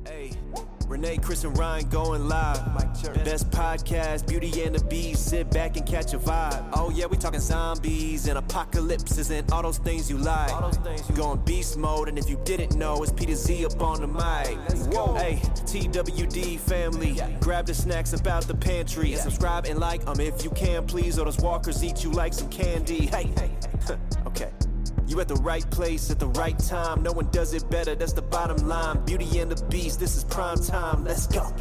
Hey, Renee, Chris, and Ryan going live. Best podcast, Beauty and the Beast. Sit back and catch a vibe. Oh yeah, we talking zombies and apocalypses and all those things you like. Going beast mode, and if you didn't know, it's P to Z up on the mic. Hey, TWD family, grab the snacks about the pantry and subscribe and like if you can, please. Or those walkers eat you like some candy. Hey, okay. You at the right place at the right time. No one does it better, that's the bottom line. Beauty and the Beast, this is prime time. Let's go.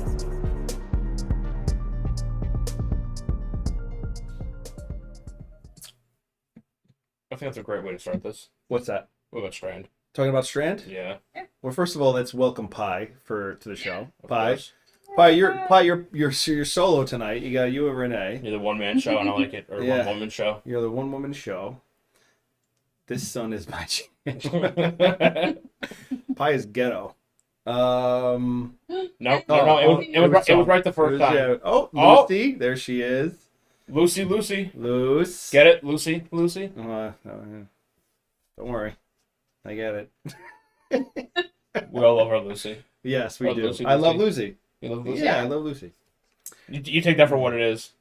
I think that's a great way to start this. What's that? What about Strand? Talking about Strand? Yeah. Well, first of all, let's welcome Pi to the show. Of Pi, course. you're solo tonight. You got you and Renee. You're the one-man show, and I like it. Or Yeah. one-woman show. You're the one woman show. This son is my chance. Pi is ghetto. No, it was right the first time. Yeah. Oh, Oh. Lucy, there she is. Lucy. Luce. Get it? Lucy? Oh, yeah. Don't worry, I get it. We all love our Lucy. Yes, we Love do. Lucy, I love Lucy. Lucy. You love Lucy? Yeah, I love Lucy. You take that for what it is.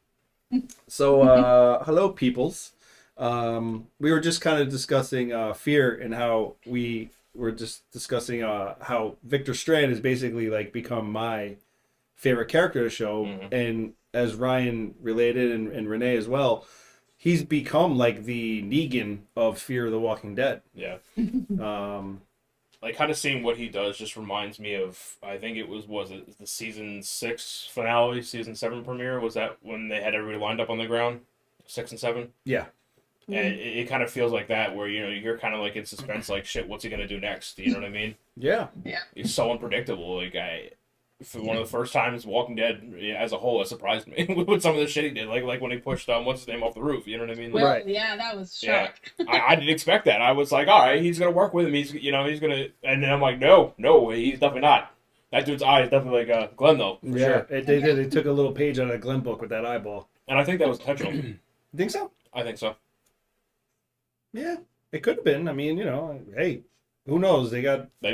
So, hello, peoples. We were just kind of discussing fear and how we were just discussing how Victor Strand has basically like become my favorite character of the show, and as Ryan related and Renee as well, he's become like the Negan of Fear the Walking Dead. Yeah. Like, kind of seeing what he does just reminds me of, I think it was it the season 6 finale, season 7 premiere? Was that when they had everybody lined up on the ground? 6 and 7? Yeah. And it kind of feels like that, where, you know, you're kind of like in suspense, like, shit, what's he going to do next? You know what I mean? Yeah. He's so unpredictable. Like, for one of the first times Walking Dead as a whole, it surprised me with some of the shit he did. Like when he pushed, what's his name off the roof, you know what I mean? Like, Well, Right. yeah, that was Yeah. shock. I didn't expect that. I was like, all right, he's going to work with him. He's going to, and then I'm like, no, he's definitely not. That dude's eye is definitely like Glenn, though. For Yeah. sure. They took a little page out of the Glenn book with that eyeball. And I think that was intentional. You think so? I think so. Yeah. It could have been. I mean, hey, who knows? They've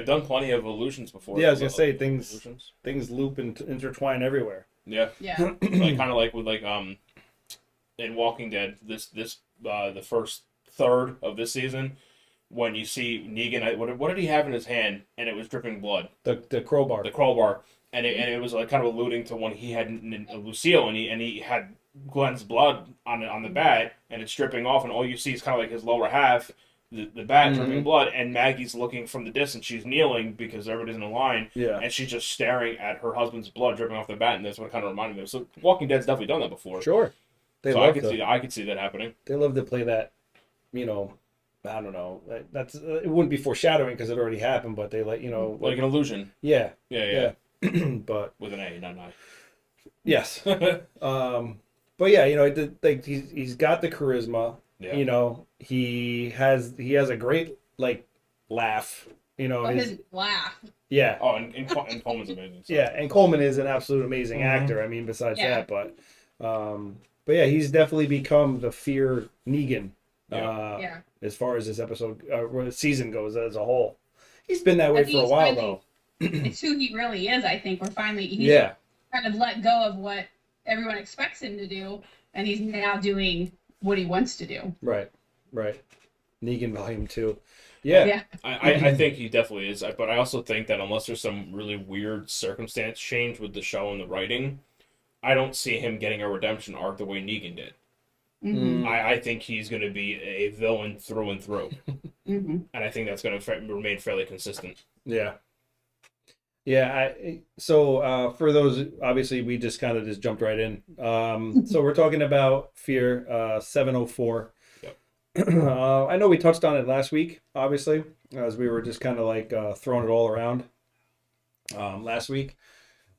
done plenty of illusions before. Yeah, I was gonna say things Illusions. loop and intertwine everywhere. Yeah. Yeah. Like kind of like with in Walking Dead, the first third of this season, when you see Negan, what did he have in his hand, and it was dripping blood. The crowbar. The crowbar, and it was like kind of alluding to when he had Lucille, and he had Glenn's blood on the bat, and it's dripping off, and all you see is kind of like his lower half, the bat dripping blood, and Maggie's looking from the distance. She's kneeling because everybody's in a line, Yeah. and she's just staring at her husband's blood dripping off the bat, and that's what it kind of reminded me of. So Walking Dead's definitely done that before. Sure. So I could see that happening. They love to play that, I don't know. That's it wouldn't be foreshadowing because it already happened, but they let Like an illusion. yeah. Yeah. But With an A, not an I. yes. But yeah, like he's got the charisma. Yeah. He has a great like laugh. His laugh. Yeah. Oh, and Coleman's amazing. So. Yeah, and Coleman is an absolute amazing actor. I mean, besides that, but yeah, he's definitely become the Fear Negan. Yeah. As far as this season goes as a whole, he's been that way for a while though. It's who he really is. I think he's kind of let go of what everyone expects him to do, and he's now doing what he wants to do. Right. Negan Volume 2. Yeah. I think he definitely is, but I also think that unless there's some really weird circumstance change with the show and the writing, I don't see him getting a redemption arc the way Negan did. Mm-hmm. I think he's going to be a villain through and through, and I think that's going to remain fairly consistent. Yeah. So for those, obviously, we just kind of jumped right in. So we're talking about Fear 704. Yep. I know we touched on it last week, obviously, as we were just kind of like throwing it all around last week.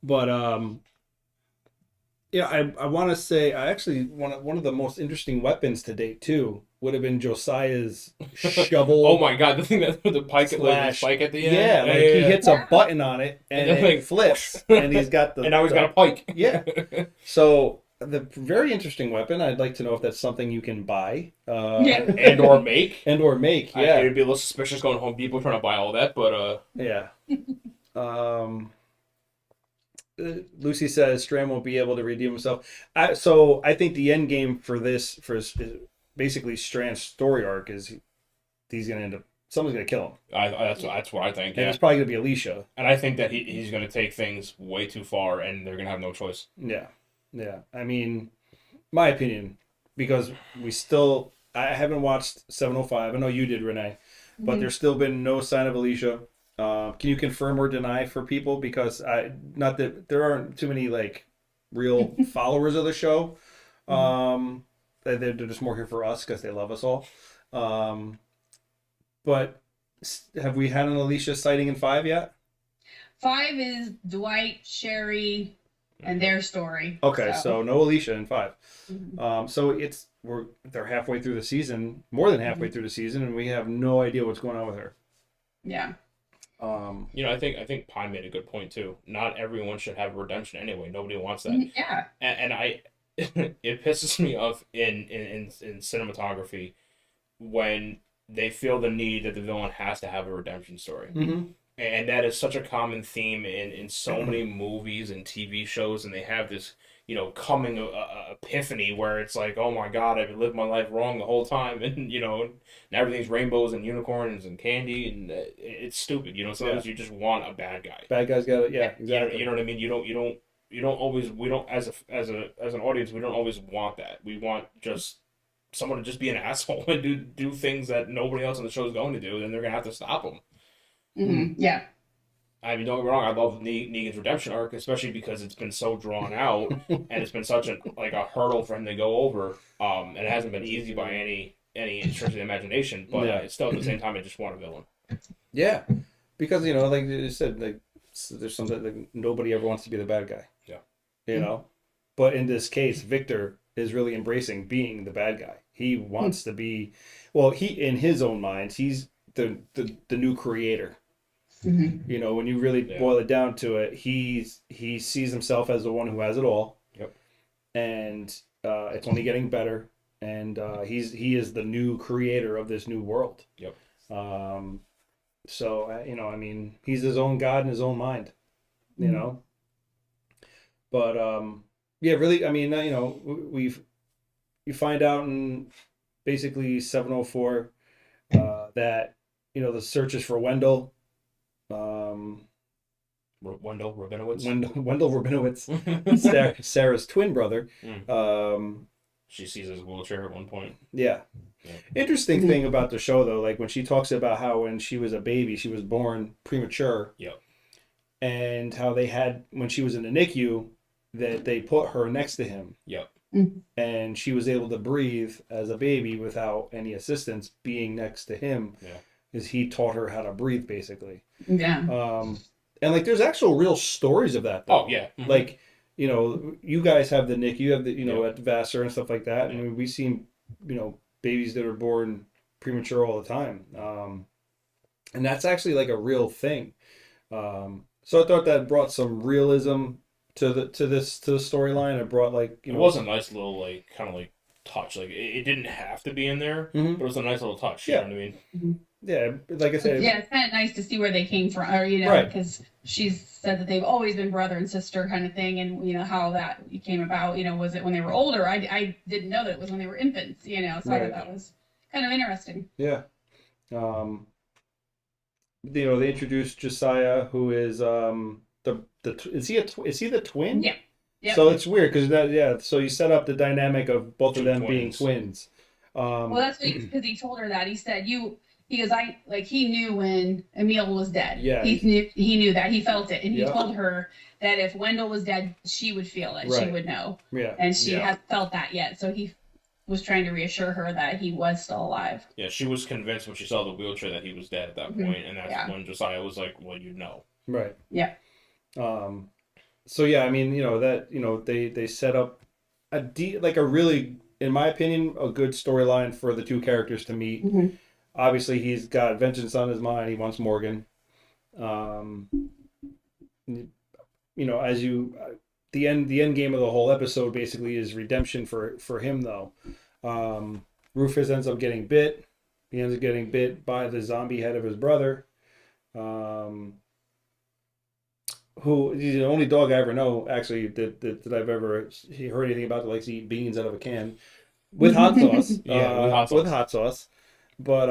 But I want to say I actually one of the most interesting weapons to date too would have been Josiah's shovel. Oh my god, the thing that with the spike at the end. Yeah, he hits a button on it and it flips, and he's got the. And now he's got a pike. Yeah. So the very interesting weapon. I'd like to know if that's something you can buy. and or make. Yeah. It'd be a little suspicious going to Home Depot trying to buy all that, but Yeah. Lucy says Strand won't be able to redeem himself. So I think the end game for this, is basically Strand's story arc, is he's going to end up, someone's going to kill him. That's what I think. And Yeah. it's probably going to be Alicia. And I think that he's going to take things way too far, and they're going to have no choice. Yeah. Yeah. I mean, my opinion, because I haven't watched 705. I know you did, Renee, but there's still been no sign of Alicia. Can you confirm or deny for people? Because not that there aren't too many like real followers of the show. They're just more here for us because they love us all. But have we had an Alicia sighting in 5 yet? 5 is Dwight, Sherry, and their story. Okay, so no Alicia in 5. So they're halfway through the season, more than halfway through the season, and we have no idea what's going on with her. Yeah. I think Pine made a good point too. Not everyone should have redemption anyway. Nobody wants that. Yeah. And I, it pisses me off in cinematography when they feel the need that the villain has to have a redemption story. And that is such a common theme in so many movies and TV shows, and they have this, coming epiphany where it's like, oh my God, I've lived my life wrong the whole time, and and everything's rainbows and unicorns and candy, and it's stupid. Sometimes you just want a bad guy. Bad guys got it. Yeah, exactly. You know what I mean? You don't always. We don't as an audience. We don't always want that. We want just someone to just be an asshole and do things that nobody else on the show is going to do. Then they're gonna have to stop them. Yeah. I mean, don't get me wrong. I love Negan's redemption arc, especially because it's been so drawn out and it's been such a hurdle for him to go over. And it hasn't been easy by any stretch of the imagination. But it's still at the same time, I just want a villain. Yeah, because like you said, there's something like nobody ever wants to be the bad guy. Yeah. But in this case, Victor is really embracing being the bad guy. He wants to be. Well, in his own mind, he's the new creator. When you really boil it down to it, he sees himself as the one who has it all. Yep. And it's only getting better, and he is the new creator of this new world. Yep. So I mean, he's his own god in his own mind. But yeah, really, I mean, you find out in basically 704 that the search is for Wendell. Wendell Rabinowitz. Wendell Rabinowitz, Sarah's twin brother. She sees his wheelchair at one point. Yeah. Interesting thing about the show, though, like when she talks about how when she was a baby, she was born premature. Yep. And how they had, when she was in the NICU, that they put her next to him. Yep. And she was able to breathe as a baby without any assistance being next to him. Yeah. Because he taught her how to breathe, basically. Yeah. And like there's actual real stories of that, though. Oh, yeah. Like, you guys have the NICU, you have the, at Vassar and stuff like that. Yeah. I mean, we've seen, babies that are born premature all the time. And that's actually like a real thing. So I thought that brought some realism to the storyline. It brought it was a nice little kind of touch. Like it didn't have to be in there, but it was a nice little touch. You know what I mean? Yeah, like I said. Yeah, it's kind of nice to see where they came from, or because she's said that they've always been brother and sister kind of thing, and how that came about. Was it when they were older? I didn't know that it was when they were infants. So I thought that was kind of interesting. Yeah. They introduced Josiah, who is is he the twin? Yeah. Yep. So it's weird because so you set up the dynamic of both of them being twins. Well, that's because he told her that. He said he knew when Emil was dead. Yeah. He knew that. He felt it. And he told her that if Wendell was dead, she would feel it. Right. She would know. Yeah. And she hasn't felt that yet. So he was trying to reassure her that he was still alive. Yeah, she was convinced when she saw the wheelchair that he was dead at that point, and that's when Josiah was like, well, Right. Yeah. So yeah, I mean, they set up a really, in my opinion, a good storyline for the two characters to meet. Obviously, he's got vengeance on his mind. He wants Morgan. As the end game of the whole episode basically is redemption for him, though. Rufus ends up getting bit. He ends up getting bit by the zombie head of his brother. who he's the only dog I ever know actually that I've ever heard anything about that likes to eat beans out of a can with hot sauce. Yeah, with hot sauce. With hot sauce. But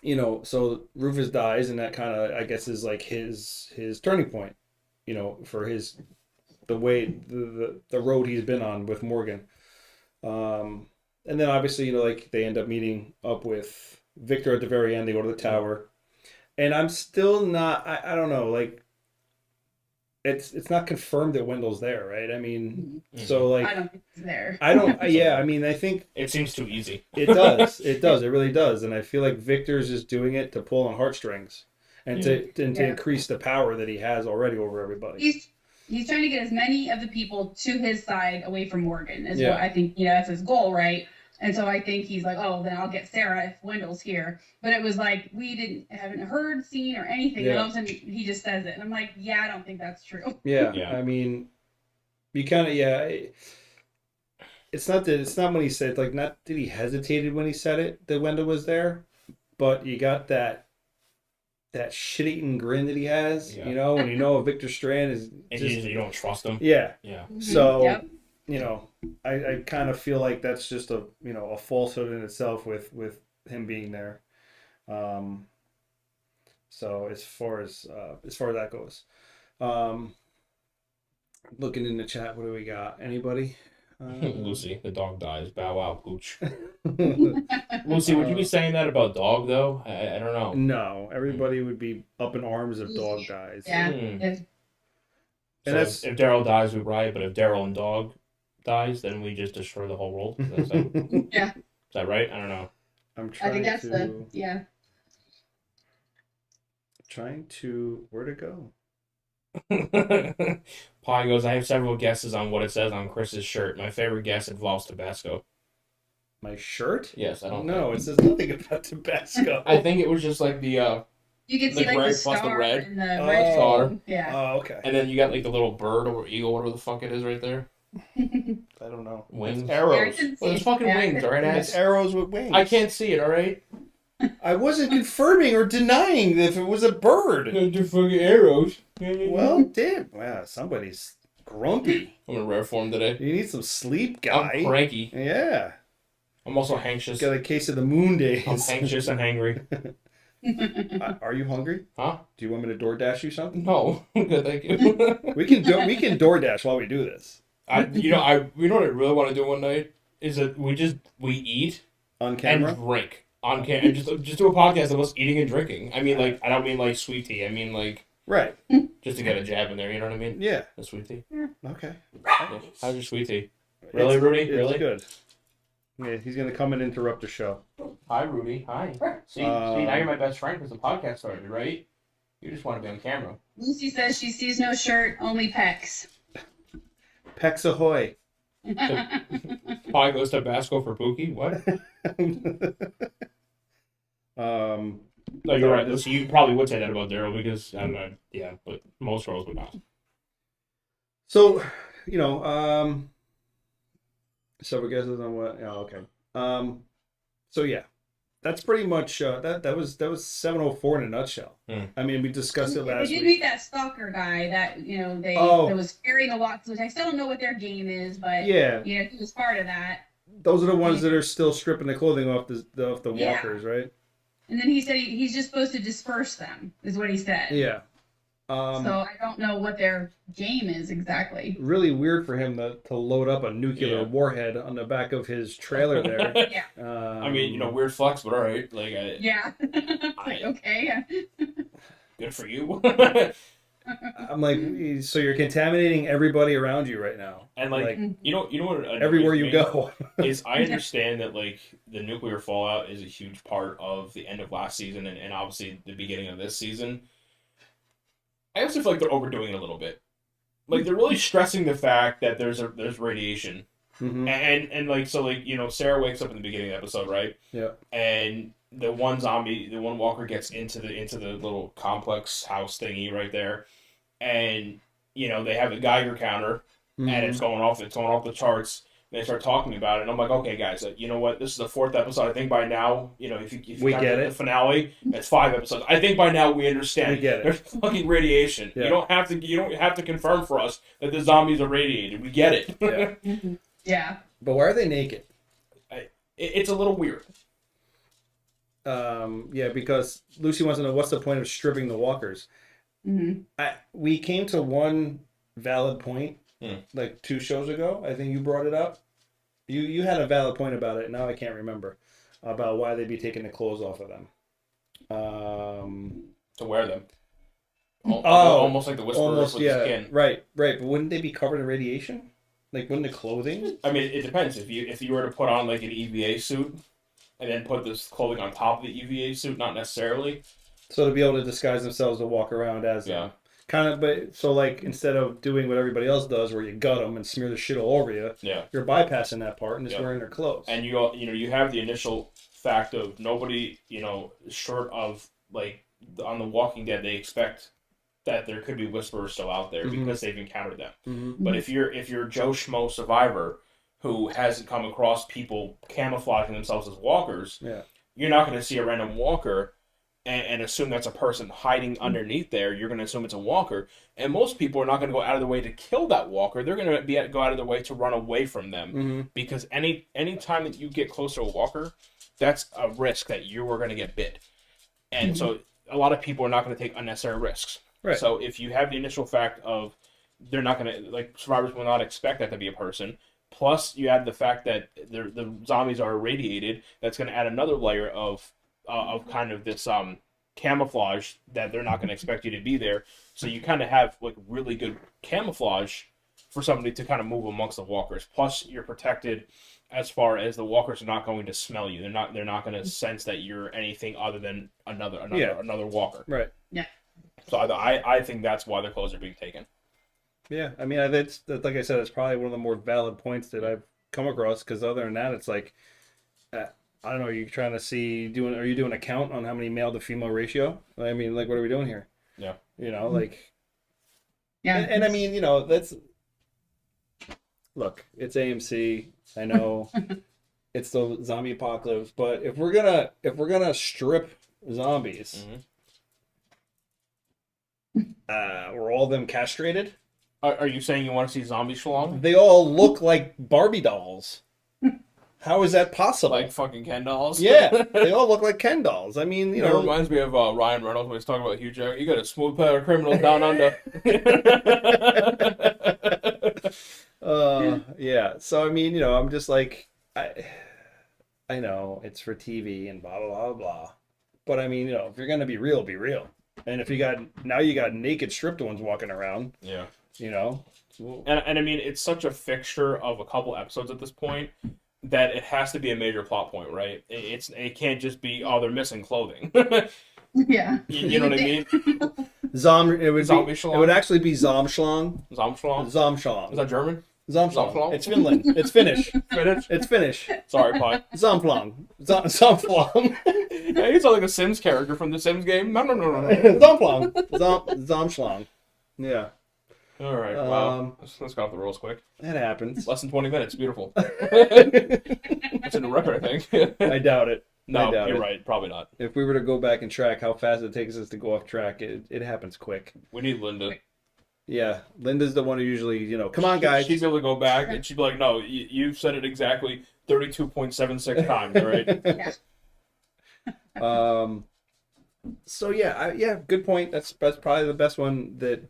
you know, so Rufus dies, and that kind of I guess is like his turning point. You know, for the way the road he's been on with Morgan. And then obviously, you know, like they end up meeting up with Victor at the very end. They go to the tower, and I'm still not. I don't know. Like, it's not confirmed that Wendell's there, right? I mean, so like I don't think it's there. I don't. Yeah, I mean, I think It seems too easy. it does. It does. It really does. And I feel like Victor's just doing it to pull on heartstrings and to increase the power that he has already over everybody. He's trying to get as many of the people to his side away from Morgan is what I think, you know, that's his goal, right? And so I think he's like, oh, then I'll get Sarah if Wendell's here. But it was like, we haven't heard, seen, or anything. And all of a sudden he just says it. And I'm like, yeah, I don't think that's true. Yeah. I mean, you kind of, it's not when he said, like, not that he hesitated when he said it, that Wendell was there, but you got that shit-eating grin that he has, you know, and you know Victor Strand is just... And you don't trust him. Yeah. Yeah. So, you know, I kind of feel like that's just a falsehood in itself with him being there. So as far as that goes, looking in the chat, what do we got? Anybody? Lucy, the dog dies. Bow wow, pooch. Lucy, would you be saying that about dog though? I don't know. No, everybody would be up in arms if dog dies. Yeah. And So that's if Daryl dies, we riot. But if Daryl and dog dies, then we just destroy the whole world. Is that right? I don't know. I'm trying. I think that's Trying to where to go. Pi goes, I have several guesses on what it says on Chris's shirt. My favorite guess involves Tabasco. My shirt? Yes, I don't know. It says nothing about Tabasco. I think it was just like the you can see like red the plus star the red. and the red star. Yeah. Oh, okay. And then you got like the little bird or eagle, whatever the fuck it is right there. I don't know. Wings. It's arrows. Well, it's fucking wings, alright, ass? It's arrows with wings. I can't see it, alright? I wasn't confirming or denying if it was a bird. They're fucking arrows. Well, damn. Wow, somebody's grumpy. I'm in rare form today. You need some sleep, guy. I'm cranky. Yeah. I'm also anxious. Got a case of the moon days. I'm anxious and hangry. Are you hungry? Huh? Do you want me to DoorDash you something? No. Good, thank you. we can DoorDash while we do this. You know what I really want to do one night is that we eat on camera and drink on camera and just do a podcast of us eating and drinking. I mean, like, I don't mean like sweet tea. I mean like right, just to get a jab in there. You know what I mean? Yeah. A sweet tea. Yeah. Okay. Yeah. How's your sweet tea? Really, Rudy? Really good. Yeah, he's gonna come and interrupt the show. Hi, Rudy. Hi. See, now you're my best friend because the podcast started, right? You just want to be on camera. Lucy says she sees no shirt, only pecs. Pecs ahoy. Pi goes to Tabasco for Pookie? What? No, you're right. So you probably would say that about Daryl because I don't know. Yeah, but most girls would not. So, you know, several guesses on what? Oh, okay. So yeah, that's pretty much that was 704 in a nutshell. I mean, we discussed it last week. We did meet that stalker guy that that was carrying a lot, which I still don't know what their game is, but he was part of that. Those are the ones that are still stripping the clothing off the walkers, right? And then he said he's just supposed to disperse them, is what he said. Yeah. So I don't know what their game is exactly. Really weird for him to load up a nuclear warhead on the back of his trailer there. Yeah. I mean, weird flex, but all right. Like, okay. Good for you. I'm like, so you're contaminating everybody around you right now, and like you know what? Everywhere you go is I understand that like the nuclear fallout is a huge part of the end of last season and obviously the beginning of this season. I also feel like they're overdoing it a little bit. Like they're really stressing the fact that there's radiation, and like so like Sarah wakes up in the beginning of the episode, right? Yeah, and the one walker gets into the little complex house thingy right there, and they have a Geiger counter, and it's going off the charts. And they start talking about it, and I'm like, okay, guys, you know what? This is the 4th episode. I think by now, if you We got get the it. finale, it's 5 episodes. I think by now we understand. We get it. There's fucking radiation. Yeah. You don't have to confirm for us that the zombies are radiated. We get it. Yeah. Yeah. But why are they naked? It's a little weird. Yeah, because Lucy wants to know what's the point of stripping the walkers. We came to one valid point like 2 shows ago. I think you brought it up. You had a valid point about it. Now I can't remember about why they'd be taking the clothes off of them. To wear them. Almost like the Whisperers almost, with yeah, the skin. Right. But wouldn't they be covered in radiation? Like, wouldn't the clothing? I mean, it depends. If you were to put on like an EVA suit and then put this clothing on top of the EVA suit, not necessarily. So to be able to disguise themselves to walk around as them. Kind of, but so like instead of doing what everybody else does, where you gut them and smear the shit all over you, you're bypassing that part and just wearing their clothes. And you have the initial fact of nobody, short of like on The Walking Dead, they expect that there could be Whisperers still out there because they've encountered them. But if you're Joe Schmo survivor who hasn't come across people camouflaging themselves as walkers, you're not going to see a random walker and assume that's a person hiding underneath there. You're going to assume it's a walker. And most people are not going to go out of their way to kill that walker. They're going to go out of their way to run away from them. Because any time that you get close to a walker, that's a risk that you are going to get bit. And so a lot of people are not going to take unnecessary risks. Right. So if you have the initial fact of they're not going to, like, survivors will not expect that to be a person, plus you add the fact that the zombies are irradiated, that's going to add another layer of kind of this camouflage that they're not going to expect you to be there. So you kind of have like really good camouflage for somebody to kind of move amongst the walkers. Plus you're protected as far as the walkers are not going to smell you. They're not going to sense that you're anything other than another walker. Right. Yeah. So I think that's why the clothes are being taken. Yeah, I mean, that's like I said, it's probably one of the more valid points that I've come across. Because other than that, it's like, I don't know. Are you trying to see are you doing a count on how many male to female ratio? I mean, like, what are we doing here? Yeah. Like. Yeah. And I mean, that's. Look, it's AMC. I know, it's the zombie apocalypse, but if we're gonna strip zombies, were all of them castrated? Are you saying you want to see zombie schlong? They all look like Barbie dolls. How is that possible? Like fucking Ken dolls? Yeah, they all look like Ken dolls. I mean, It reminds me of Ryan Reynolds when he's talking about Hugh Jackman. You got a smooth pair of criminals down under. Yeah. So I mean, I'm just like, I know it's for TV and blah blah blah blah, but I mean, if you're gonna be real, be real. And if you got naked stripped ones walking around, Yeah. And I mean, it's such a fixture of a couple episodes at this point that it has to be a major plot point, right? It can't just be, they're missing clothing. Yeah. You know what I mean? It would actually be Zomschlang. Zomschlang? Zomschlang. Is that German? Zomschlang. Zomschlang? It's Finland. It's Finnish. Finnish? It's Finnish. Sorry, Pi. Zomflang. Zomflang. Yeah, you sound like a Sims character from the Sims game. No. Zomflang. Zomschlang. Yeah. All right, wow. Let's go off the rules quick. That happens. Less than 20 minutes. Beautiful. That's a new record, I think. I doubt it. No, you're right. Probably not. If we were to go back and track how fast it takes us to go off track, it happens quick. We need Linda. Yeah, Linda's the one who usually, come on, guys. She'd be able to go back and she'd be like, no, you said it exactly 32.76 times, all right? Yeah. So yeah, good point. That's probably the best one that,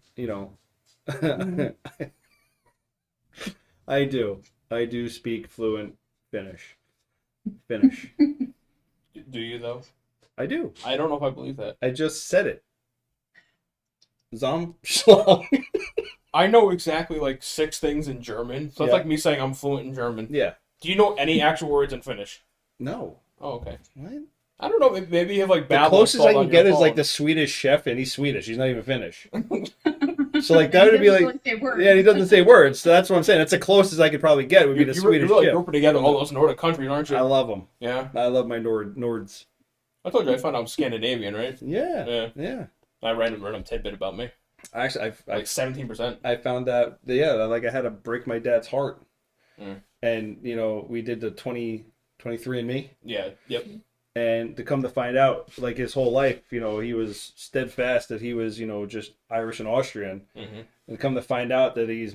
I do speak fluent Finnish. Do you, though? I do. I don't know if I believe that. I just said it. Zomschlang. I know exactly like 6 things in German, so it's Yeah. like me saying I'm fluent in German. Yeah. Do you know any actual words in Finnish? No. Oh, okay. What? I don't know. Maybe you have like The Babel closest I installed can on get your is like phone. the Swedish chef, and he's Swedish. He's not even Finnish. So like that would be like, yeah, he doesn't say words. So that's what I'm saying. That's the closest I could probably get would be the Swedish You're really chef. grouping together all those Nordic countries, aren't you? I love them. Yeah. I love my Nords. I told you I found out I'm Scandinavian, right? Yeah. I ran a random tidbit about me. Actually, Like 17%. I found out. Yeah, like I had to break my dad's heart and we did the 23andMe. Yeah. Yep. And to come to find out, like his whole life, he was steadfast that he was, just Irish and Austrian. Mm-hmm. And come to find out that he's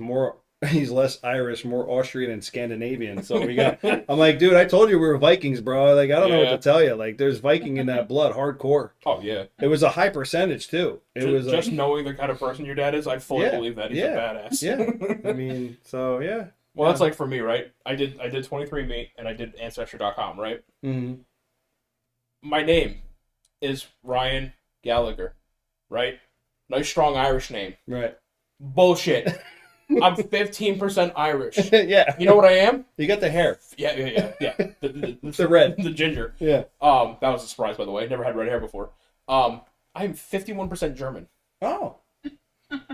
less Irish, more Austrian and Scandinavian. So I'm like, dude, I told you we were Vikings, bro. Like, I don't know what to tell you. Like, there's Viking in that blood, hardcore. Oh, yeah. It was a high percentage, too. It was just like, knowing the kind of person your dad is, I fully believe that he's a badass. Yeah. I mean, so, yeah. Well, that's like for me, right? I did 23andMe and I did Ancestry.com, right? Mm-hmm. My name is Ryan Gallagher, right? Nice, strong Irish name. Right. Bullshit. I'm 15% Irish. Yeah. You know what I am? You got the hair. Yeah. The red. The ginger. Yeah. That was a surprise, by the way. Never had red hair before. I'm 51% German. Oh.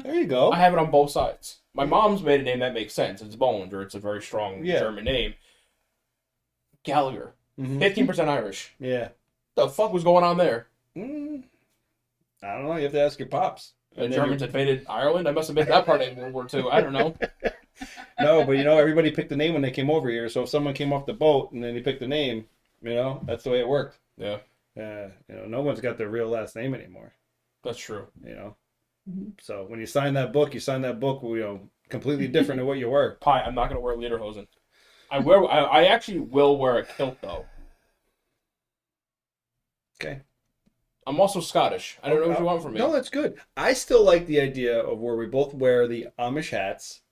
There you go. I have it on both sides. My mom's maiden name, that makes sense. It's Bones, or it's a very strong German name. Gallagher. 15% Irish. Yeah. The fuck was going on there? I don't know. You have to ask your pops. The Germans invaded Ireland? I must have missed that part in World War II. I don't know. No, but everybody picked the name when they came over here. So if someone came off the boat and then he picked the name, that's the way it worked. Yeah. No one's got their real last name anymore. That's true. So when you sign that book, completely different than what you were. Pie, I'm not going to wear lederhosen. I actually will wear a kilt, though. Okay. I'm also Scottish. I don't know what you want from me. No, that's good. I still like the idea of where we both wear the Amish hats.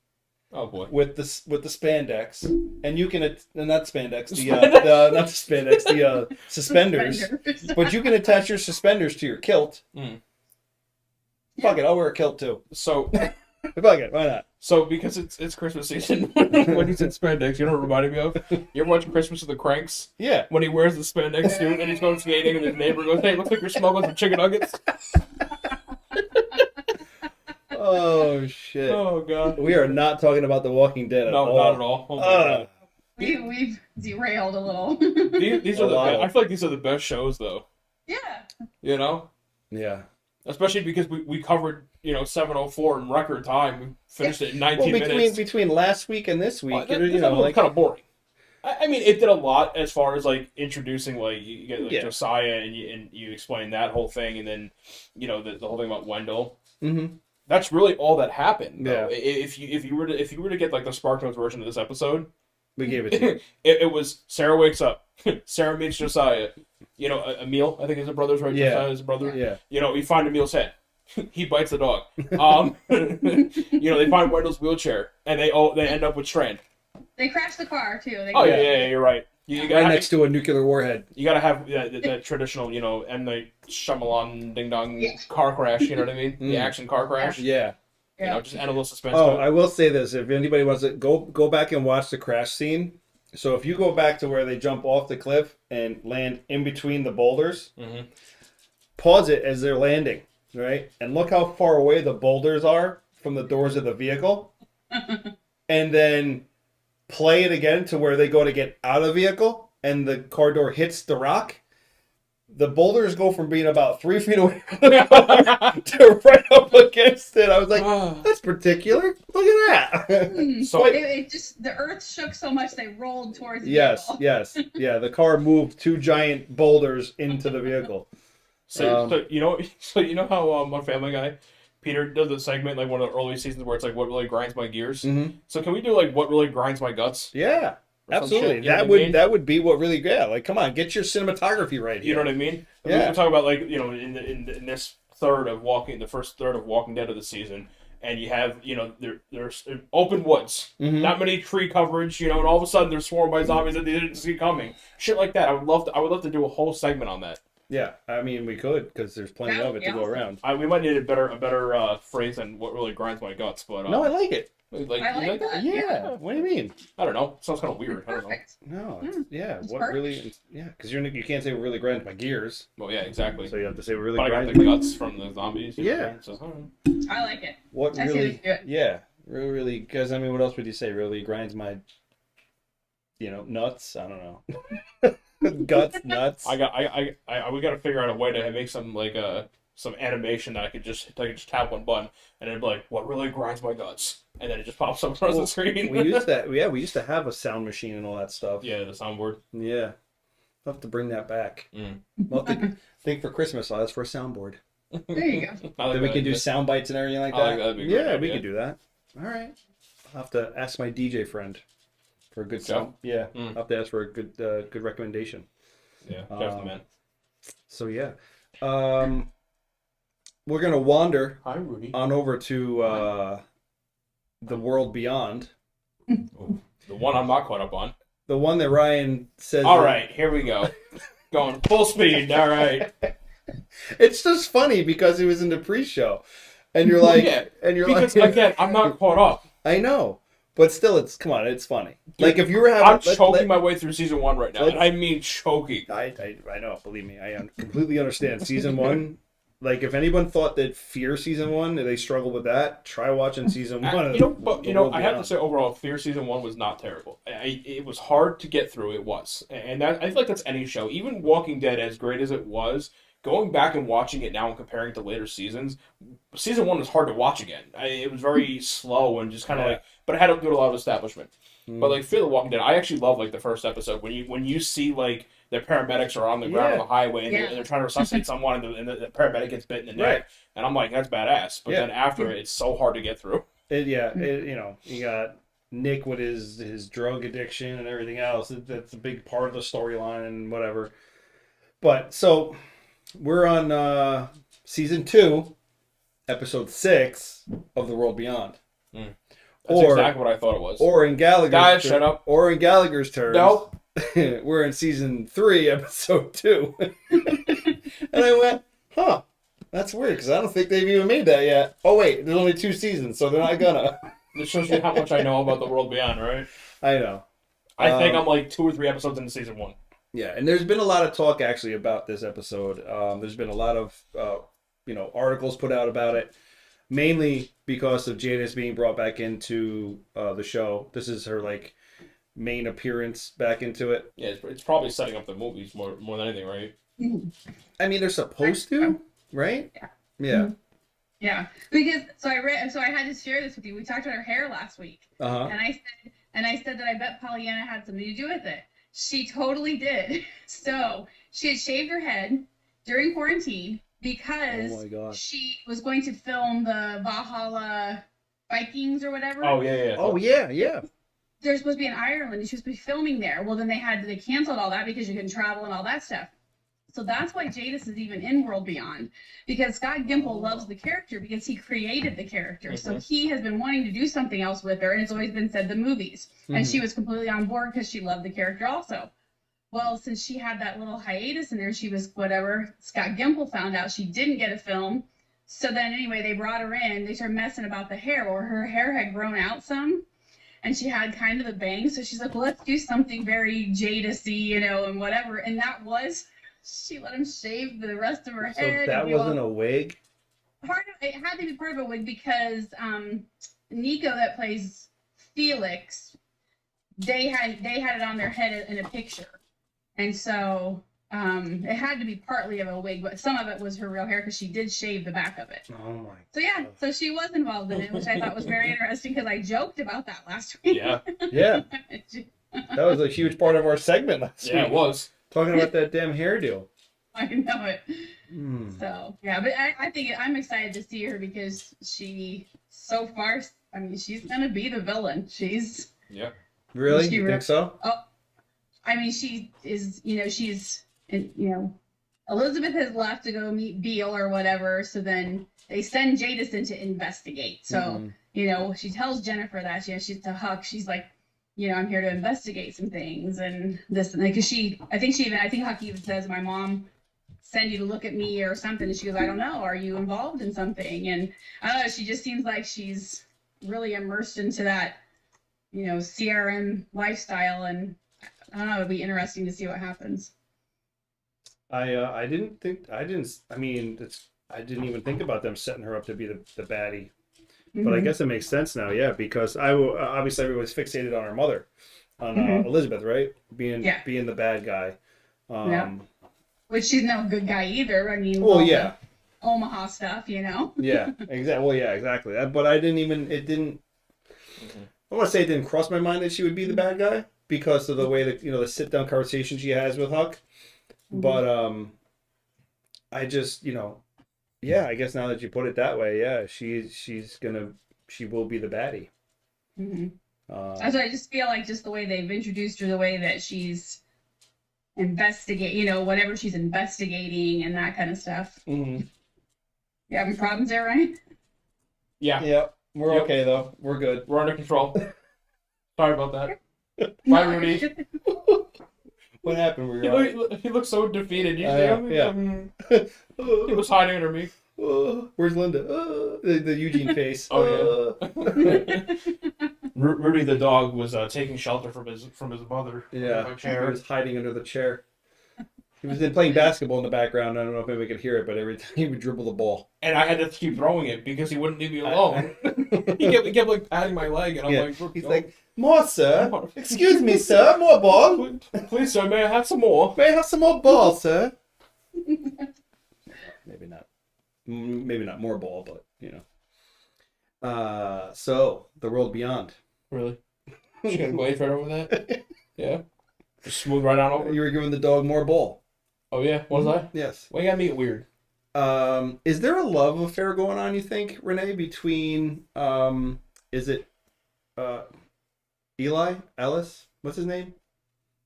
Oh boy. With the spandex, and you can not spandex, not the spandex, the suspenders. But you can attach your suspenders to your kilt. Fuck it, I'll wear a kilt too. So, fuck it, why not? So because it's Christmas season, when he said spandex, you know what it reminded me of? You ever watch Christmas of the Cranks? Yeah. When he wears the spandex suit and he's going skating, and his neighbor goes, "Hey, looks like you're smuggling some chicken nuggets." Oh shit! Oh god! We are not talking about The Walking Dead at all. No, not at all. Oh, my God. We've derailed a little. These are I feel like these are the best shows, though. Yeah. Yeah. Especially because we covered 704 in record time. We finished it in 19 minutes. Between last week and this week, That was kind of boring. I mean, it did a lot as far as like introducing, like you get Josiah and you explain that whole thing, and then the whole thing about Wendell. Mm-hmm. That's really all that happened. Yeah. If you were to get like the SparkNotes version of this episode, we gave it to you. it was Sarah wakes up, Sarah meets Josiah. Emil, I think his brother's right. Yeah. Josiah is a brother. Yeah. You find Emil's head. He bites the dog. They find Wendell's wheelchair, and they end up with Strand. They crashed the car too. Yeah, you're right. You right next to a nuclear warhead. You gotta have the traditional, M. Night Shyamalan ding dong car crash. You know what I mean? The action car crash. Yeah. Just end a little suspense. Oh, I will say this: if anybody wants to go back and watch the crash scene. So if you go back to where they jump off the cliff and land in between the boulders, pause it as they're landing, right? And look how far away the boulders are from the doors of the vehicle. And then play it again to where they go to get out of the vehicle and the car door hits the rock. The boulders go from being about 3 feet away from the car to right up against it. I was like, that's particular. Look at that. So it just, the earth shook so much they rolled towards the vehicle. Yes. Yeah, the car moved 2 giant boulders into the vehicle. So you know how on Family Guy, Peter does the segment like one of the early seasons where it's like what really grinds my gears. Mm-hmm. So can we do like what really grinds my guts? Yeah. Absolutely. Shit, that would be what really like come on, get your cinematography right here. You know what I mean? Yeah. We'll talk about like in this the first third of Walking Dead of the season, and you have there's open woods, not many tree coverage, and all of a sudden they're swarmed by zombies that they didn't see coming. Shit like that. I would love to do a whole segment on that. Yeah, I mean we could because there's plenty of it to go around. We might need a better phrase than what really grinds my guts, but no, I like it. I like that. Yeah. What do you mean? I don't know. Sounds kind of weird. I don't know. No. It's what perfect. really? Yeah, because you can't say what really grinds my gears. Well, yeah, exactly. So you have to say what really but grinds. I got the guts from the zombies. Yeah. So, I don't know. I like it. What I really? see this good. Yeah, really. Because I mean, what else would you say? Really grinds my, nuts. I don't know. Guts, nuts. We got to figure out a way to make some like some animation that I could just tap one button and it'd be like, what really grinds my guts? And then it just pops up across the screen. we used to have a sound machine and all that stuff. Yeah, the soundboard. Yeah. I'll have to bring that back. Well, I think for Christmas I'll ask for a soundboard. There you go. Like Then we can do sound bites and everything like that. Like that'd be great, yeah, we could do that. All right. I'll have to ask my DJ friend for a good sound. Yeah, I'll have to ask for a good recommendation. Yeah, Jeff's the man. So yeah, we're gonna wander Hi, Rudy. on over to the world beyond. The one I'm not caught up on. The one that Ryan says. All right, here we go. Going full speed. All right. It's just funny because it was in the pre-show, and you're like, because again, I'm not caught up. I know, but still, it's funny. Like if you were having, I'm choking my way through season 1 right now, and I mean choking. I know. Believe me, I completely understand. Season 1, like if anyone thought that Fear season 1 they struggled with that, try watching season 1. I have to say overall, Fear season 1 was not terrible. It was hard to get through. It was, and I feel like that's any show. Even Walking Dead, as great as it was. Going back and watching it now and comparing it to later seasons, season 1 was hard to watch again. It was very slow and just kind of but it had a lot of establishment. But like Fear the Walking Dead, I actually love like the first episode when you see like the paramedics are on the ground on the highway and they're trying to resuscitate someone and the paramedic gets bit in the neck, and I'm like, that's badass. But then after it's so hard to get through. You got Nick with his drug addiction and everything else. That's a big part of the storyline and whatever. But so. We're on season 2, episode 6 of The World Beyond. That's exactly what I thought it was. Or in Gallagher's shut up. Or in Gallagher's terms, nope. We're in season 3, episode 2. And I went, huh, that's weird because I don't think they've even made that yet. Oh wait, there's only 2 seasons, so they're not gonna. This shows you how much I know about The World Beyond, right? I know. I think I'm like 2 or 3 episodes into season 1. Yeah, and there's been a lot of talk actually about this episode. There's been a lot of articles put out about it, mainly because of Janice being brought back into the show. This is her like main appearance back into it. Yeah, it's probably setting up the movies more than anything, right? I mean, they're supposed to, right? Yeah. Yeah, because so I had to share this with you. We talked about her hair last week, and I said that I bet Pollyanna had something to do with it. She totally did. So she had shaved her head during quarantine because she was going to film the Valhalla Vikings or whatever. Oh yeah. Oh yeah. They're supposed to be in Ireland and she was supposed to be filming there. Well, then they canceled all that because you couldn't travel and all that stuff. So that's why Jadis is even in World Beyond, because Scott Gimple loves the character because he created the character. So he has been wanting to do something else with her, and it's always been said the movies. And she was completely on board because she loved the character also. Well, since she had that little hiatus in there, she was whatever. Scott Gimple found out she didn't get a film. So then anyway, they brought her in. They started messing about the hair. Well, her hair had grown out some, and she had kind of the bangs. So she's like, well, let's do something very Jadis-y, and whatever. And that was... She let him shave the rest of her head. So that wasn't a wig? It had to be part of a wig because Nico that plays Felix, they had it on their head in a picture. And so it had to be partly of a wig, but some of it was her real hair because she did shave the back of it. Oh my. So yeah, so she was involved in it, which I thought was very interesting because I joked about that last week. Yeah. That was a huge part of our segment last week. Yeah, it was. Talking about that damn hairdo. I know it. So, yeah, but I think I'm excited to see her because she, so far, I mean, she's going to be the villain. She's... Yeah. Really? You think so? Oh, I mean, she is, she's, Elizabeth has left to go meet Beale or whatever, so then they send Jadis in to investigate. So, she tells Jennifer that, she's to Huck, she's like, I'm here to investigate some things and this and that. Because I think Huck even says, my mom sent you to look at me or something. And she goes, I don't know. Are you involved in something? And I don't know. She just seems like she's really immersed into that, CRM lifestyle. And I don't know. It'd be interesting to see what happens. I didn't even think about them setting her up to be the baddie. But I guess it makes sense now, yeah, because obviously everybody's fixated on her mother, on Elizabeth, right? Being the bad guy. Which she's no good guy either. I mean, well, yeah. Omaha stuff, Yeah, exactly. Well, yeah, exactly. But I didn't even. It didn't. I want to say it didn't cross my mind that she would be the bad guy because of the way that the sit down conversation she has with Huck. But I just yeah, I guess now that you put it that way, yeah, she will be the baddie. So I just feel like just the way they've introduced her, the way that she's whatever she's investigating and that kind of stuff. You having problems there, Ryan? Yeah. Yeah, we're okay though. We're good. We're under control. Sorry about that. Bye, Rudy. What happened? He looked so defeated. You see him? Yeah. He was hiding under me. Where's Linda? The Eugene face. Oh yeah. Rudy the dog was taking shelter from his mother. Yeah. My chair. He was hiding under the chair. He was playing basketball in the background. I don't know if anybody could hear it, but every time he would dribble the ball. And I had to keep throwing it because he wouldn't leave me alone. he kept like patting my leg, and I'm like, he's like, more, sir. Excuse me, sir. More ball. Please, sir, may I have some more? May I have some more ball, sir? Maybe not. Maybe not more ball, but so the world beyond. Really? She gonna glaze right over that? Yeah. Just smooth right on over. You were giving the dog more ball. Oh yeah, was I? Yes. Why you gotta make it weird? Is there a love affair going on? You think, Renee, between is it Eli Ellis? What's his name?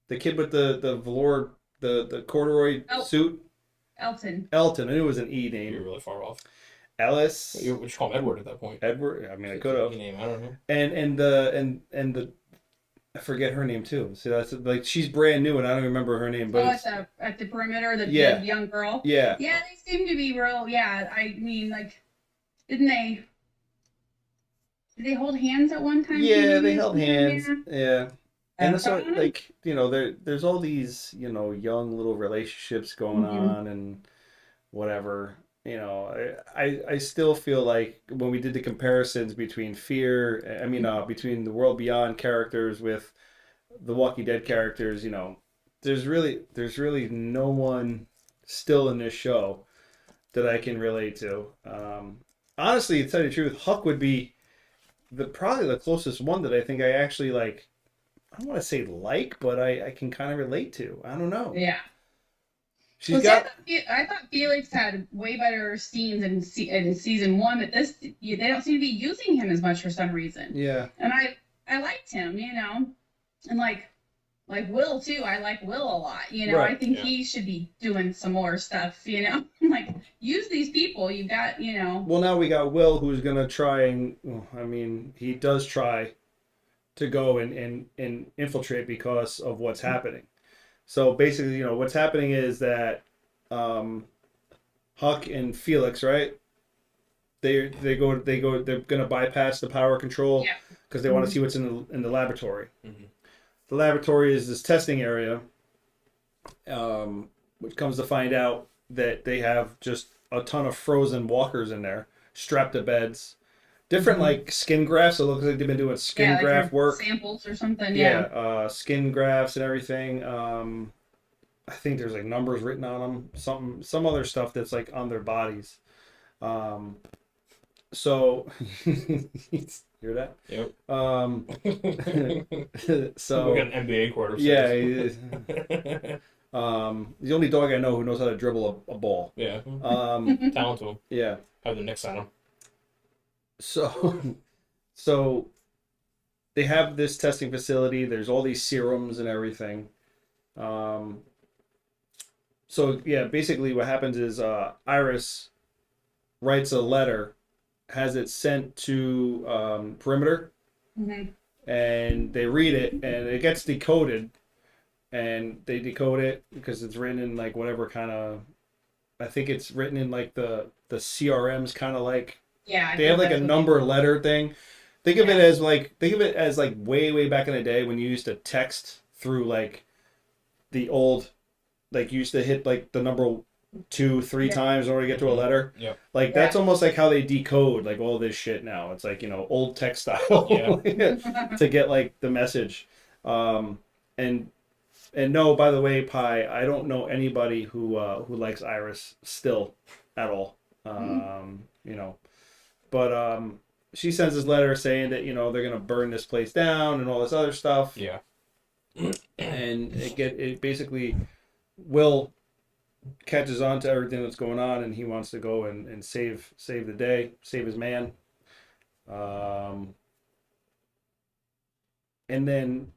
The kid with the velour, the corduroy suit. Elton. Elton. I knew it was an E name. You're really far off. Ellis. You should call him Edward at that point. Edward. I mean, I could have. Name, I don't know. And the I forget her name too. So that's like she's brand new and I don't remember her name. But at the perimeter, the young girl. Yeah. Yeah, they seem to be real. Yeah, I mean, like, did they hold hands at one time? Yeah, they held hands. Yeah. And Okay. so, like, there's all these, young little relationships going on and whatever. I still feel like when we did the comparisons between between the World Beyond characters with the Walking Dead characters, there's really no one still in this show that I can relate to. Honestly, to tell you the truth, Huck would be probably the closest one that I think I actually like. I don't want to say but I can kind of relate to. I don't know. Yeah. I thought Felix had way better scenes in season 1, but they don't seem to be using him as much for some reason. Yeah. And I liked him, and like Will too. I like Will a lot. Right. I think he should be doing some more stuff. Like use these people. You've got. Well, now we got Will, who's gonna try and. I mean, he does try to go and infiltrate because of what's happening. So basically, what's happening is that Huck and Felix, right? They're gonna bypass the power control because they want to see what's in the laboratory. The laboratory is this testing area, which comes to find out that they have just a ton of frozen walkers in there, strapped to beds. Different like skin grafts. It looks like they've been doing skin graft work. Samples or something. Yeah, skin grafts and everything. I think there's like numbers written on them. Some other stuff that's like on their bodies. So hear that? Yep. So we got an NBA quarter. Yeah. The only dog I know who knows how to dribble a ball. Yeah. Talent to him. Yeah. Have the Knicks on him. So they have this testing facility. There's all these serums and everything. So yeah, basically what happens is Iris writes a letter, has it sent to Perimeter, and they read it, and it gets decoded, and they decode it because it's written in like whatever kind of, I think it's written in like the CRM's kind of like. Yeah, they have like a number letter thing. Think of it as like way back in the day when you used to text through like the old, like you used to hit like the number 2, 3 times in order to get to a letter. Yeah. Like that's almost like how they decode like all this shit now. It's like, old text style to get like the message. And no, by the way, Pi, I don't know anybody who likes Iris still at all. You know, but she sends this letter saying that, you know, they're gonna burn this place down and all this other stuff. Yeah. And it basically Will catches on to everything that's going on, and he wants to go and save the day, save his man. And then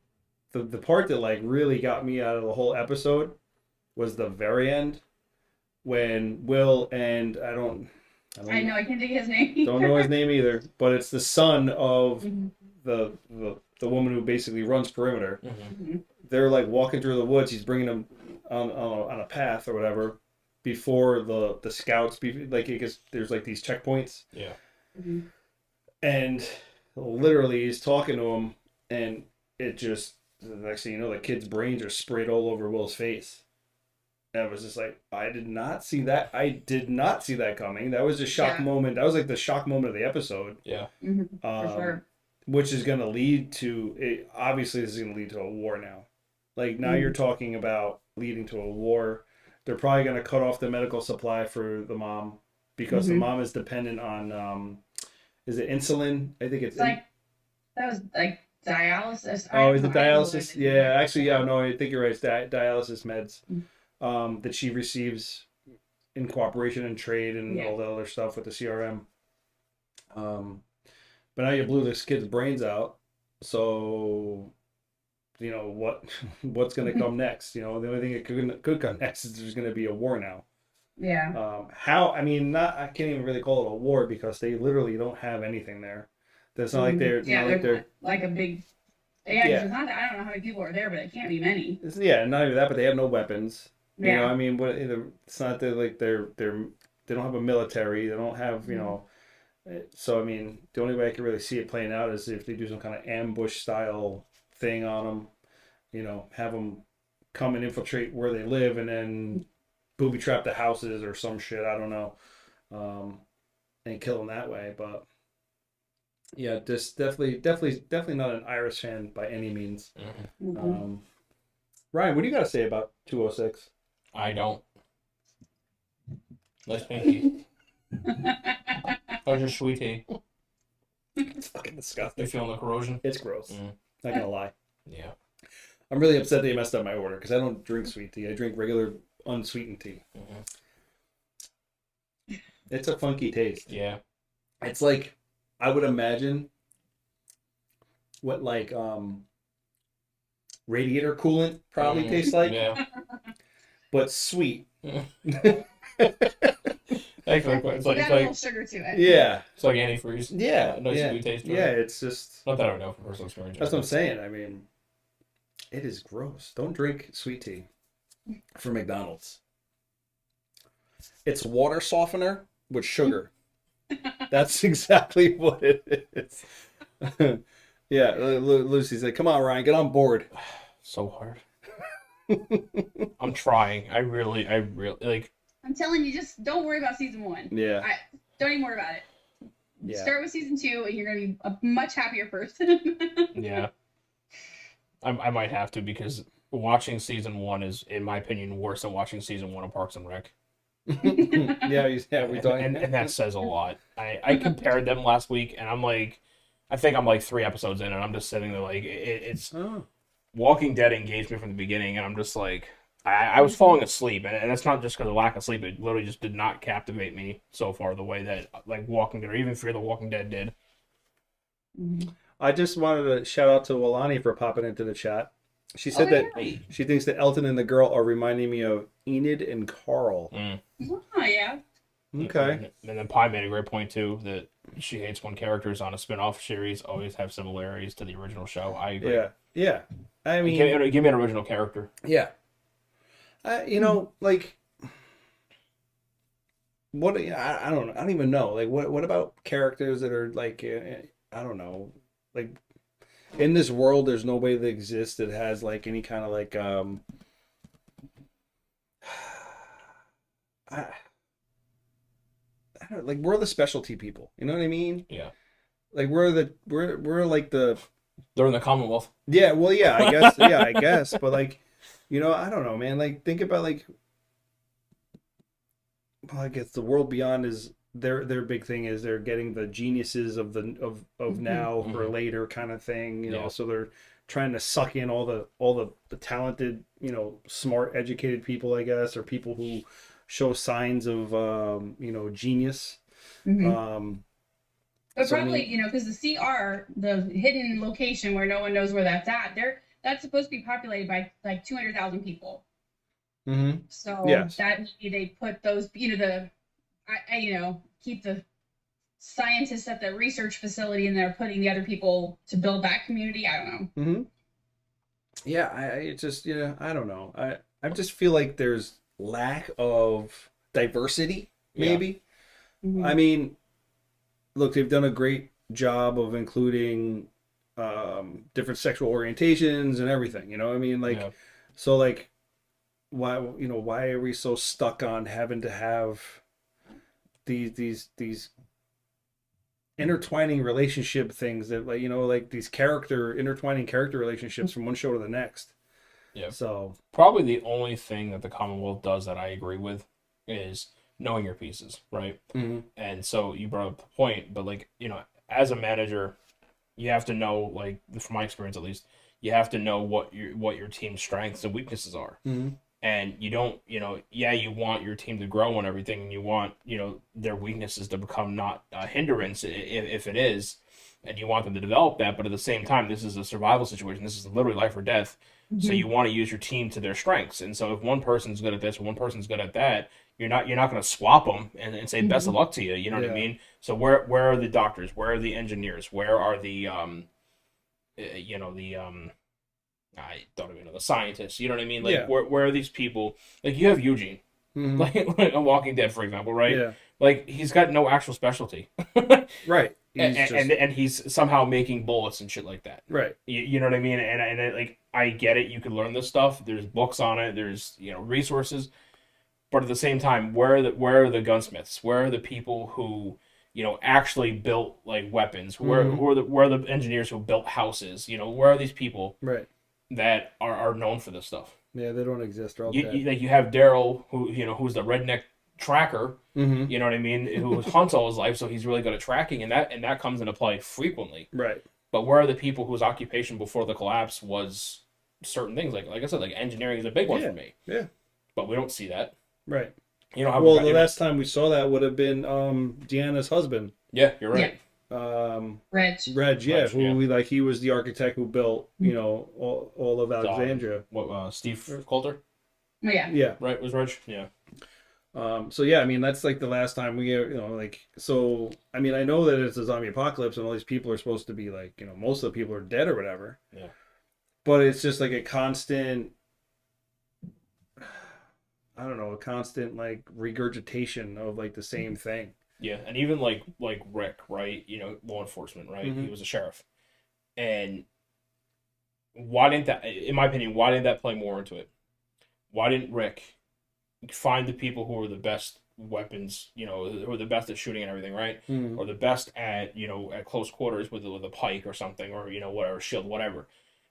the part that like really got me out of the whole episode was the very end when Will and I know I can't think of his name. Don't know his name either, but it's the son of the woman who basically runs perimeter. They're like walking through the woods. He's bringing them on a path or whatever before the scouts. Like because there's like these checkpoints. Yeah. And literally he's talking to him, and it just the next thing you know, the kid's brains are sprayed all over Will's face. And I was just like, I did not see that. I did not see that coming. That was a shock moment. That was like the shock moment of the episode. Yeah. For sure. Which is going to lead to, obviously this is going to lead to a war now. Like now you're talking about leading to a war. They're probably going to cut off the medical supply for the mom because the mom is dependent on, is it insulin? I think it's that was like dialysis. Oh, is it dialysis? Yeah, actually, yeah, no, I think you're right. It's dialysis meds that she receives in cooperation and trade and all the other stuff with the CRM. But now you blew this kid's brains out, so you know what's going to come next. You know, the only thing that could come next is there's going to be a war now. Yeah. I can't even really call it a war because they literally don't have anything there. It's not like they're like a big. It's not. I don't know how many people are there, but it can't be many. Not even that, but they have no weapons. You know, I mean, it's not that like they don't have a military. They don't have So I mean, the only way I can really see it playing out is if they do some kind of ambush style thing on them. You know, have them come and infiltrate where they live, and then booby trap the houses or some shit. I don't know, and kill them that way. But yeah, just definitely not an Irish fan by any means. Ryan, what do you got to say about 206? I don't. Nice pinky. How's your sweetie? It's fucking disgusting. You feeling the corrosion? It's gross. Not gonna lie. Yeah. I'm really upset they messed up my order because I don't drink sweet tea. I drink regular unsweetened tea. It's a funky taste. Yeah. It's like I would imagine what like radiator coolant probably tastes like. Yeah. But sweet. It's like a little sugar to it. Yeah. It's like antifreeze. Yeah. Nice sweet taste. Yeah, it's just. Not that I would know from personal experience. That's what I'm saying. I mean, it is gross. Don't drink sweet tea from McDonald's. It's water softener with sugar. That's exactly what it is. Yeah, Lucy's like, come on, Ryan, get on board. So hard. I'm trying. I really like. I'm telling you, just don't worry about season 1. Yeah. Don't even worry about it. Yeah. Start with season 2, and you're gonna be a much happier person. Yeah. I might have to because watching season 1 is, in my opinion, worse than watching season 1 of Parks and Rec. Yeah, we thought, and that says a lot. I compared them last week, and I'm like, I think I'm like 3 episodes in, and I'm just sitting there like, it's Walking Dead engaged me from the beginning, and I'm just like, I was falling asleep, and that's not just because of lack of sleep. It literally just did not captivate me so far the way that like Walking Dead or even Fear the Walking Dead did. I just wanted to shout out to Walani for popping into the chat. She said that she thinks that Elton and the girl are reminding me of Enid and Carl. Oh, yeah. Okay. And then Pi made a great point, too, that she hates when characters on a spin-off series always have similarities to the original show. I agree. Yeah. I mean... Give me an original character. Yeah. Like... What... I don't know. I don't even know. Like, what about characters that are, like... I don't know. Like... In this world, there's nobody that exists that has, like, any kind of, like, I don't know, like, we're the specialty people. You know what I mean? Yeah. Like, we're like the... They're in the Commonwealth. Yeah, well, yeah, I guess. Yeah, I guess. But, like, I don't know, man. Like, think about, like... Well, I guess the world beyond is their big thing is they're getting the geniuses of now for later kind of thing, you know. So they're trying to suck in all the talented, you know, smart, educated people, I guess, or people who show signs of you know, genius. But so, probably, you know, because the CR, the hidden location where no one knows where that's at, that's supposed to be populated by like 200,000 people. So that maybe they put those, you know, you know, keep the scientists at the research facility and they're putting the other people to build that community. I don't know. Yeah, I just, you know, I don't know. I just feel like there's lack of diversity, maybe. I mean, look, they've done a great job of including different sexual orientations and everything, you know. I mean, like, so like, why are we so stuck on having to have these intertwining relationship things that, like, you know, like these intertwining character relationships from one show to the next? So probably the only thing that the Commonwealth does that I agree with is knowing your pieces, right? And so you brought up the point, but like, you know, as a manager, you have to know, like, from my experience at least, you have to know what your team's strengths and weaknesses are. And you don't, you know, you want your team to grow and everything, and you want, you know, their weaknesses to become not a hindrance if it is, and you want them to develop that. But at the same time, this is a survival situation. This is literally life or death. So you want to use your team to their strengths. And so if one person's good at this or one person's good at that, you're not going to swap them and say best of luck to you. You know what I mean? So where are the doctors? Where are the engineers? Where are the you know, the I don't even know, the scientists? You know what I mean? Like where are these people? Like, you have Eugene, like a Walking Dead, for example, right? Like, he's got no actual specialty, right? And he's somehow making bullets and shit like that, right? You know what I mean? And like, I get it. You can learn this stuff. There's books on it. There's, you know, resources. But at the same time, where are the gunsmiths? Where are the people who, you know, actually built, like, weapons? Where are the engineers who built houses? You know, where are these people that are known for this stuff? Yeah, they don't exist. They're all dead. Like, you have Daryl, who, you know, who's the redneck tracker. You know what I mean? Who hunts all his life, so he's really good at tracking, and that comes into play frequently. Right. But where are the people whose occupation before the collapse was certain things? Like I said, like, engineering is a big one for me. Yeah. But we don't see that. Right. You know how the last time we saw that would have been Deanna's husband. Yeah, you're right. Reg, he was the architect who built, you know, all of Alexandria. Steve Coulter? Yeah. Right, was Reg? Yeah. So yeah, I mean, that's like the last time we, you know, like, so I mean, I know that it's a zombie apocalypse and all these people are supposed to be, like, you know, most of the people are dead or whatever. Yeah. But it's just like a constant, I don't know, like regurgitation of, like, the same thing. Yeah, and even like Rick, right? You know, law enforcement, right? He was a sheriff. And why didn't that, in my opinion, play more into it? Why didn't Rick find the people who are the best weapons, you know, who are the best at shooting and everything, right? Or the best at, you know, at close quarters with a pike or something, or, you know, whatever, shield, whatever.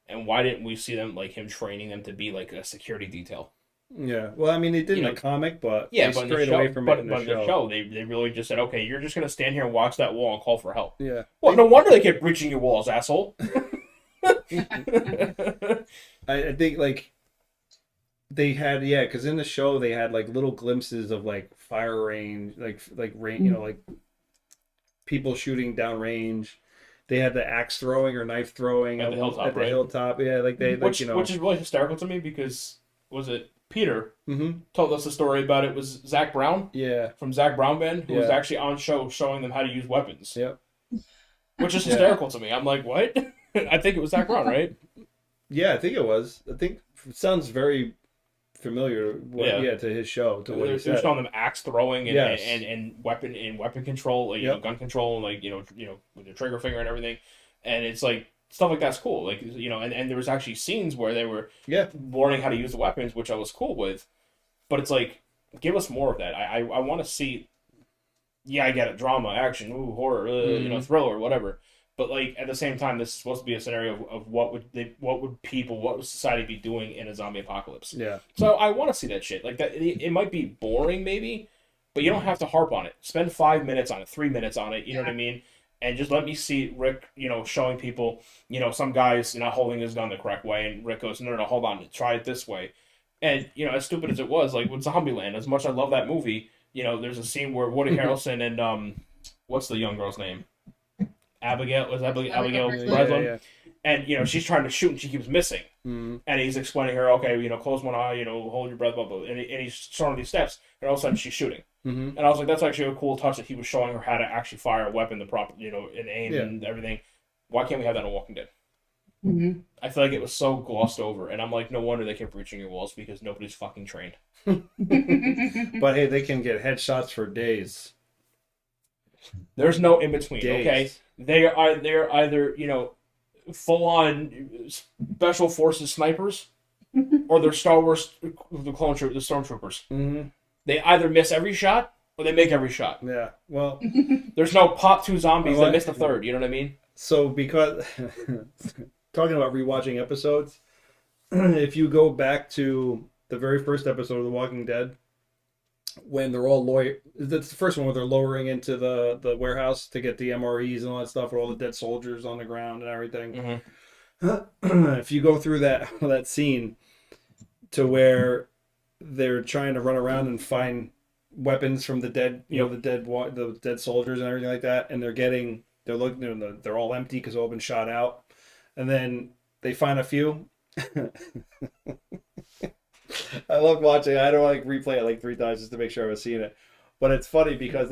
And why didn't we see them, like, him training them to be like a security detail? Yeah, well, I mean, they did in the comic, but they strayed away from it in the show. They really just said, okay, you're just going to stand here and watch that wall and call for help. Yeah. Well, no wonder they kept breaching your walls, asshole. I think, like, they had, because in the show they had, like, little glimpses of, like, fire range, like rain, you know, like people shooting down range. They had the axe throwing or knife throwing at the hilltop, right? Hilltop. Yeah, like they, which, like, you know, which is really hysterical to me, because was it Peter told us the story about it was Zach Brown? Yeah, from Zach Brown Band, who was actually on show showing them how to use weapons. Yep. Which is hysterical to me. I'm like, what? I think it was Zach Brown, right? Yeah, I think it was. I think it sounds very familiar. To his show. To what he said. They're showing them axe throwing and weapon control, like, you know, gun control, and, like, you know, with the trigger finger and everything. And it's like, stuff like that's cool. Like, you know, and there was actually scenes where they were learning how to use the weapons, which I was cool with. But it's like, give us more of that. I want to see. Yeah, I get it. Drama, action, horror, you know, thriller, whatever. But, like, at the same time, this is supposed to be a scenario of what would society be doing in a zombie apocalypse? Yeah. So I want to see that shit. Like, that. It might be boring, maybe, but you don't have to harp on it. Spend 5 minutes on it, 3 minutes on it. You know what I mean? And just let me see Rick, showing people, some guy's not holding his gun the correct way, and Rick goes, no, hold on, try it this way. And, as stupid as it was, like with Zombieland, as much as I love that movie, there's a scene where Woody Harrelson and, what's the young girl's name? Abigail Breslin? Yeah. And, she's trying to shoot and she keeps missing. Mm-hmm. And he's explaining her, okay, close one eye, hold your breath, blah, blah, and he's showing these steps, and all of a sudden she's shooting. Mm-hmm. And I was like, that's actually a cool touch that he was showing her how to actually fire a weapon, the proper, and aim and everything. Why can't we have that in Walking Dead? Mm-hmm. I feel like it was so glossed over, and I'm like, no wonder they kept breaching your walls because nobody's fucking trained. But hey, they can get headshots for days. There's no in between. Okay, they're either full on special forces snipers, or they're Star Wars the stormtroopers. Mm-hmm. They either miss every shot or they make every shot. Yeah. Well, there's no pop 2 zombies that miss the third. You know what I mean? So because talking about rewatching episodes, if you go back to the very first episode of The Walking Dead, when they're all that's the first one where they're lowering into the warehouse to get the MREs and all that stuff with all the dead soldiers on the ground and everything. Mm-hmm. If you go through that scene to where they're trying to run around and find weapons from the dead, the dead soldiers and everything like that, and they're looking, they're all empty because they've all been shot out, and then they find a few. I love watching. I don't like replay it like 3 times just to make sure I was seeing it, but it's funny because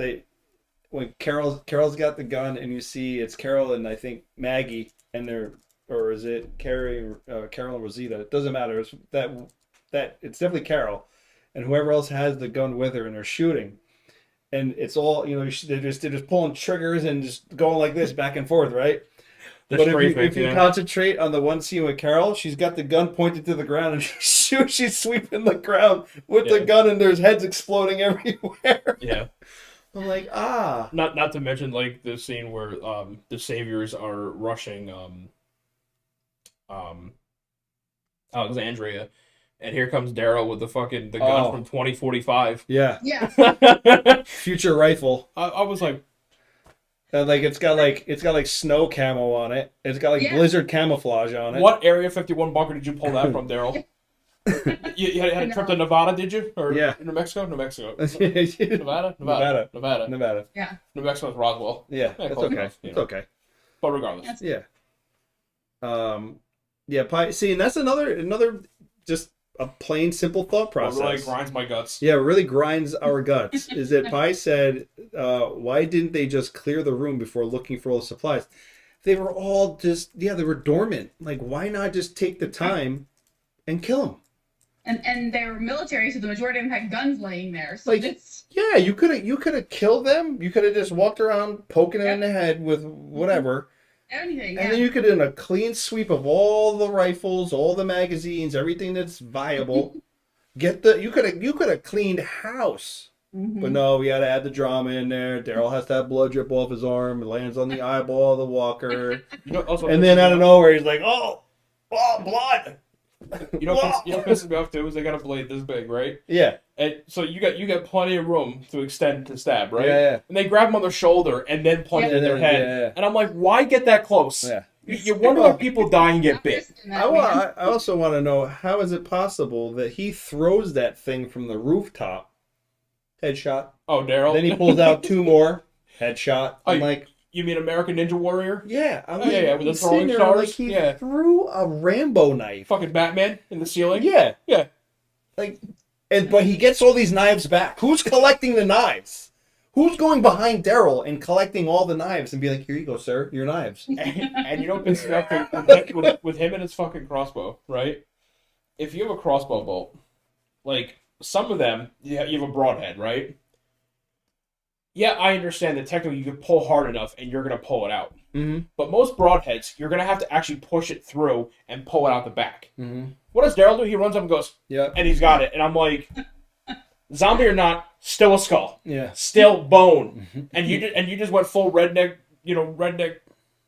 when Carol's got the gun and you see it's Carol and I think Maggie and or is it Carol and Rosita? It doesn't matter. It's that it's definitely Carol, and whoever else has the gun with her, and they're shooting, and it's all they're just pulling triggers and just going like this back and forth, right? But if you concentrate on the one scene with Carol, she's got the gun pointed to the ground and she's sweeping the ground with the gun, and there's heads exploding everywhere. Yeah. I'm like, Not to mention like the scene where the saviors are rushing Alexandria. And here comes Daryl with the gun from 2045. Yeah. Yeah. Future rifle. I was like, and it's got snow camo on it. It's got blizzard camouflage on it. What Area 51 bunker did you pull that from, Daryl? you had a trip to Nevada, did you? Or New Mexico? New Mexico. Nevada. Yeah. New Mexico's Roswell. Yeah, that's okay. Enough, it's okay. But regardless. Yeah. See, and that's another just a plain, simple thought process. It really grinds my guts. Yeah, it really grinds our guts. Is that Pi said, why didn't they just clear the room before looking for all the supplies? They were all they were dormant. Like, why not just take the time and kill them? And they were military, so the majority of them had guns laying there. So yeah, you could have killed them. You could have just walked around poking them in the head with whatever. Anything, and then you could do a clean sweep of all the rifles, all the magazines, everything that's viable. You could have cleaned house. Mm-hmm. But no, we had to add the drama in there. Daryl has to have blood drip off his arm. It lands on the eyeball of the walker. And then out of nowhere, he's like, oh, blood. What pisses me off too is they got a blade this big, right? Yeah. And so you got plenty of room to extend to stab, right? Yeah. And they grab them on their shoulder and then point it in their head. Yeah. And I'm like, why get that close? Yeah. You wonder when people die and get bit. I also want to know, how is it possible that he throws that thing from the rooftop? Headshot. Oh, Daryl. Then he pulls out 2 more. Headshot. I'm like, you mean American Ninja Warrior? Yeah. With the throwing stars? Like he threw a Rambo knife. Fucking Batman in the ceiling? Yeah. Yeah. But he gets all these knives back. Who's collecting the knives? Who's going behind Daryl and collecting all the knives and be like, here you go, sir, your knives. And you know what pisses me off with him and his fucking crossbow, right? If you have a crossbow bolt, like some of them, you have a broadhead, right? Yeah, I understand that technically you can pull hard enough and you're going to pull it out. Mm-hmm. But most broadheads, you're going to have to actually push it through and pull it out the back. Mm-hmm. What does Daryl do? He runs up and goes, yeah, and he's got it. And I'm like, zombie or not, still a skull. Yeah. Still bone. Mm-hmm. And you just went full redneck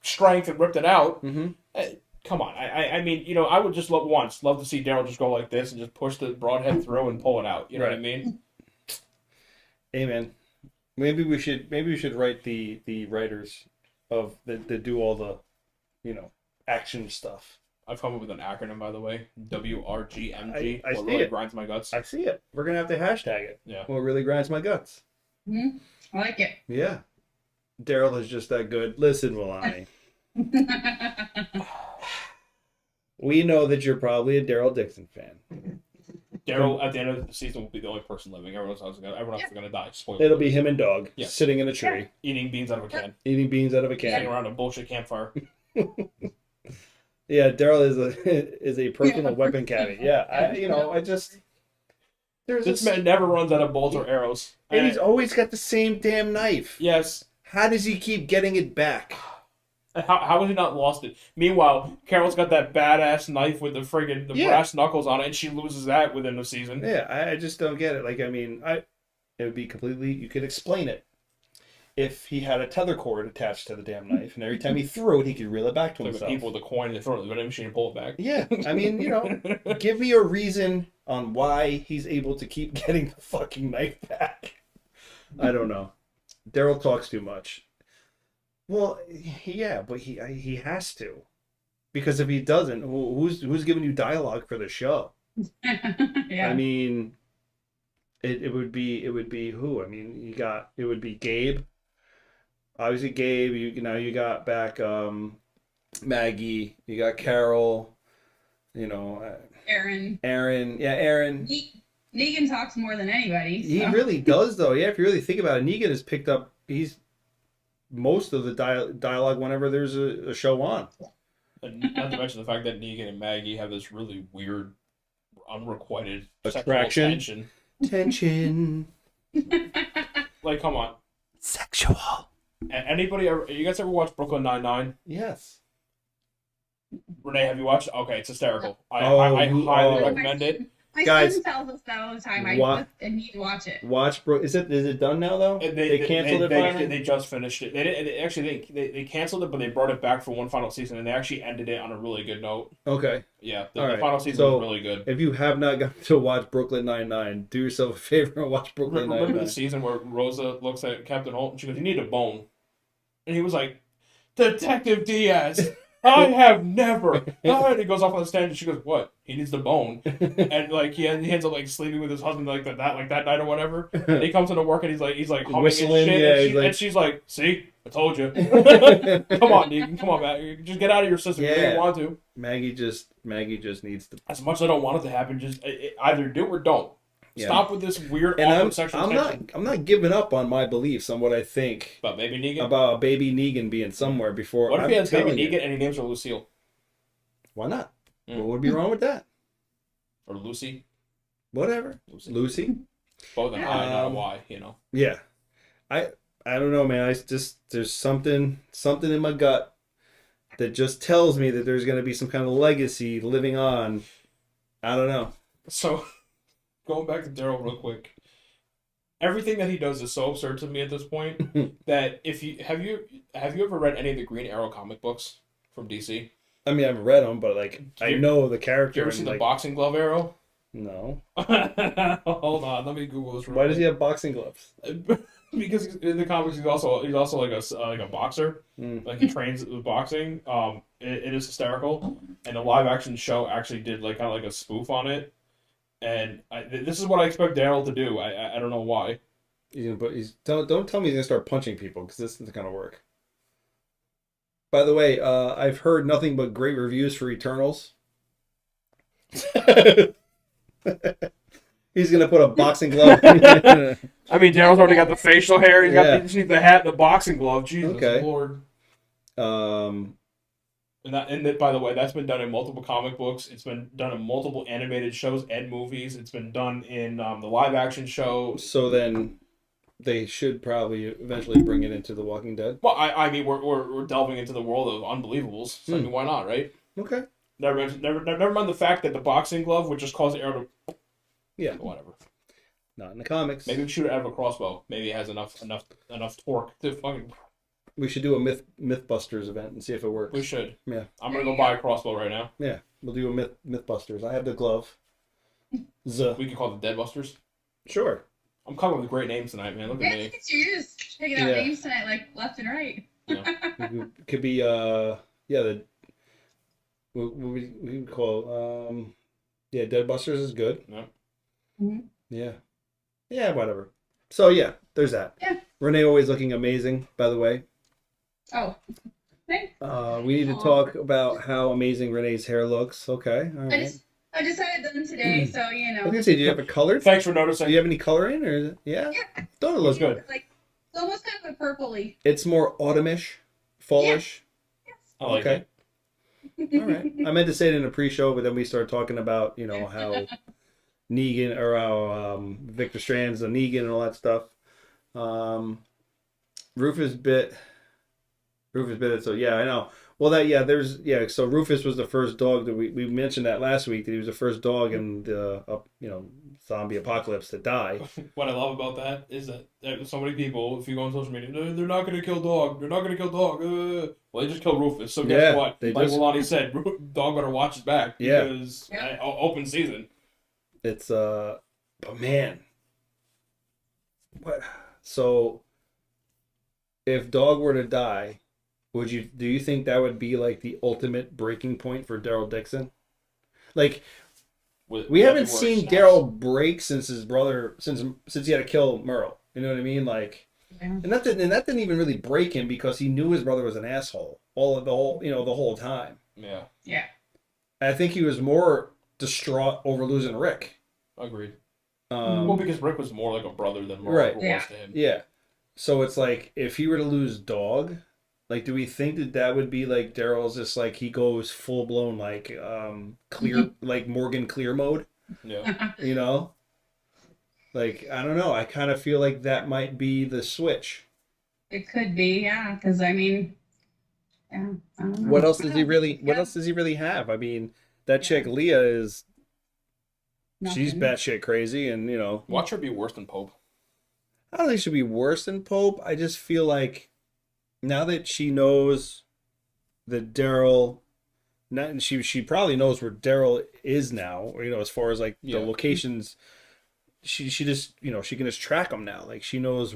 strength and ripped it out. Mm-hmm. Come on. I mean, I would just love to see Daryl just go like this and just push the broadhead through and pull it out. You know what I mean? Hey man, maybe we should write the writers of that do all the, action stuff. I've come up with an acronym, by the way. WRGMG. I What see really it. grinds my guts. I see it. We're gonna have to hashtag it. Yeah. What really grinds my guts. I like it. Yeah. Daryl is just that good. Listen, Milani. We know that you're probably a Daryl Dixon fan. Daryl, at the end of the season, will be the only person living. Everyone else is gonna die. Spoiler. It'll be him and Dog Yeah. sitting in a tree, Eating beans out of a can. eating beans out of a Sitting can. around a bullshit campfire. Yeah, Daryl is a personal weapon caddy. Yeah, I just there's This man never runs out of bolts or arrows. and he's always got the same damn knife. Yes. How does he keep getting it back? How has he not lost it? Meanwhile, Carol's got that badass knife with the friggin' brass knuckles on it, and she loses that within the season. Yeah, I just don't get it. Like, I mean, it would be completely. You could explain it if he had a tether cord attached to the damn knife, and every time he threw it, he could reel it back to Like the himself. people with the coin, they throw it in the vending machine and pull it back. Yeah, I mean, give me a reason on why he's able to keep getting the fucking knife back. I don't know. Daryl talks too much. Well, yeah, but he has to, because if he doesn't, who's giving you dialogue for the show? Yeah. I mean, it would be who? I mean, it would be Gabe. Obviously, Gabe. You got back Maggie. You got Carol. Aaron. Aaron. Yeah, Aaron. Negan talks more than anybody. He So. really does, though. Yeah, if you really think about it, Negan has picked up. He's most of the dialogue whenever there's a show on. And not to mention the fact that Negan and Maggie have this really weird, unrequited Attraction. sexual Tension. Like, come on. Sexual. You guys ever watch Brooklyn Nine-Nine? Yes. Renee, have you watched? Okay, it's hysterical. I Oh, highly recommend it. My Guys, son tells us that all the time. wa- I need to watch it. Watch, bro. Is it done now though? They canceled it finally. They just finished it. They canceled it, but they brought it back for one final season, and they actually ended it on a really good note. Okay. Yeah, All the right. final season So, was really good. If you have not got to watch Brooklyn Nine-Nine, do yourself a favor and watch Brooklyn Remember Nine-Nine. the season where Rosa looks at Captain Holt and she goes, "You need a bone," and he was like, "Detective Diaz, I have never." And he goes off on the stand and she goes, "What? He needs the bone," and like he ends up like sleeping with his husband like that night or whatever. And he comes into work and he's like humming Whistling, and shit, yeah, and she's like, "See, I told you." Come on, Negan, come on, man, just get out of your system. Yeah. You don't want to. Maggie just needs to. As much as I don't want it to happen, just either do or don't. Yeah. Stop with this weird And awkward sexual tension. I'm not giving up on my beliefs on what I think About baby Negan. about baby Negan being somewhere before. What if he has baby telling you. Negan and he names her Lucille Why not? Mm. What would be wrong with that? or Lucy? Whatever. Lucy. Both an I, not a Y. Yeah. I don't know, man. There's something in my gut that just tells me that there's going to be some kind of legacy living on. I don't know. So, going back to Daryl real quick, everything that he does is so absurd to me at this point that if you have you ever read any of the Green Arrow comic books from DC? I mean, I haven't read them, but I know the character. You ever seen the boxing glove arrow? No. Hold on, let me Google this. Why does he have boxing gloves? Because in the comics he's also like a boxer. Mm. Like he trains with boxing. It is hysterical, and the live action show actually did like kind of like a spoof on it. And this is what I expect Daryl to do. I don't know why. Don't tell me he's gonna start punching people, because this isn't gonna work. By the way, I've heard nothing but great reviews for Eternals. He's gonna put a boxing glove. I mean, Daryl's already got the facial hair. He just needs the hat and the boxing glove. Jesus Okay. Lord. And that, by the way, that's been done in multiple comic books. It's been done in multiple animated shows and movies. It's been done in the live action show. So then, they should probably eventually bring it into The Walking Dead. Well, I mean, we're delving into the world of unbelievables. So I mean, why not, right? Okay. Never mind the fact that the boxing glove would just cause the arrow to. Yeah. Whatever. Not in the comics. Maybe we shoot it out of a crossbow. Maybe it has enough torque to fucking. We should do a Mythbusters event and see if it works. We should. Yeah. I'm gonna go buy a crossbow right now. Yeah. We'll do a Mythbusters. I have the glove. We could call it the Deadbusters. Sure. I'm coming up with great names tonight, man. Look Yeah, at me. look at you. You're just picking out Yeah. names tonight, like left and right. It could be the what we call Dead Busters is good. Yeah. Mhm. Yeah, whatever. So yeah, there's that. Yeah. Renee always looking amazing, by the way. Oh, thanks. We need to talk about how amazing Renee's hair looks. Okay, all right. I just had it done today, so you I was know. gonna say, do you have a color? Thanks for Do noticing. you have any coloring, or yeah? Yeah. Thought it looked good. Like it's almost kind of a purpley. It's more autumnish, fallish. I like Okay. it. All right. I meant to say it in a pre-show, but then we started talking about how Negan or how Victor Strand's a Negan and all that stuff. Rufus bit it. So yeah, I know. Well, so Rufus was the first dog that we mentioned that last week, that he was the first dog in the zombie apocalypse to die. What I love about that is that so many people, if you go on social media, they're not going to kill dog. They're not going to kill dog. Well, they just killed Rufus. So guess what? they Like just- Lonnie said, dog better watch his back. Yeah. Because open season. It's but man, what? So if dog were to die, do you think that would be like the ultimate breaking point for Daryl Dixon? Like, we haven't seen Daryl break since his brother, since he had to kill Merle. You know what I mean? Like, and that didn't even really break him, because he knew his brother was an asshole the whole time. Yeah. Yeah. And I think he was more distraught over losing Rick. Agreed. Um, Well, because Rick was more like a brother than Merle Right. was Yeah. to him. Yeah. So it's like, if he were to lose Dog, like, do we think that would be like Daryl's just like, he goes full blown like clear, like Morgan Clear mode, Yeah. you know? Like, I don't know. I kind of feel like that might be the switch. It could be, yeah. Because I mean, yeah. I don't know. What else does he really? What Yeah. else does he really have? I mean, that chick Leah is, she's Nothing. batshit crazy, and Watch her be worse than Pope. I don't think she'll be worse than Pope. I just feel like now that she knows that Daryl, she probably knows where Daryl is now, or, as far as like Yeah. the locations. She just she can just track them now. Like, she knows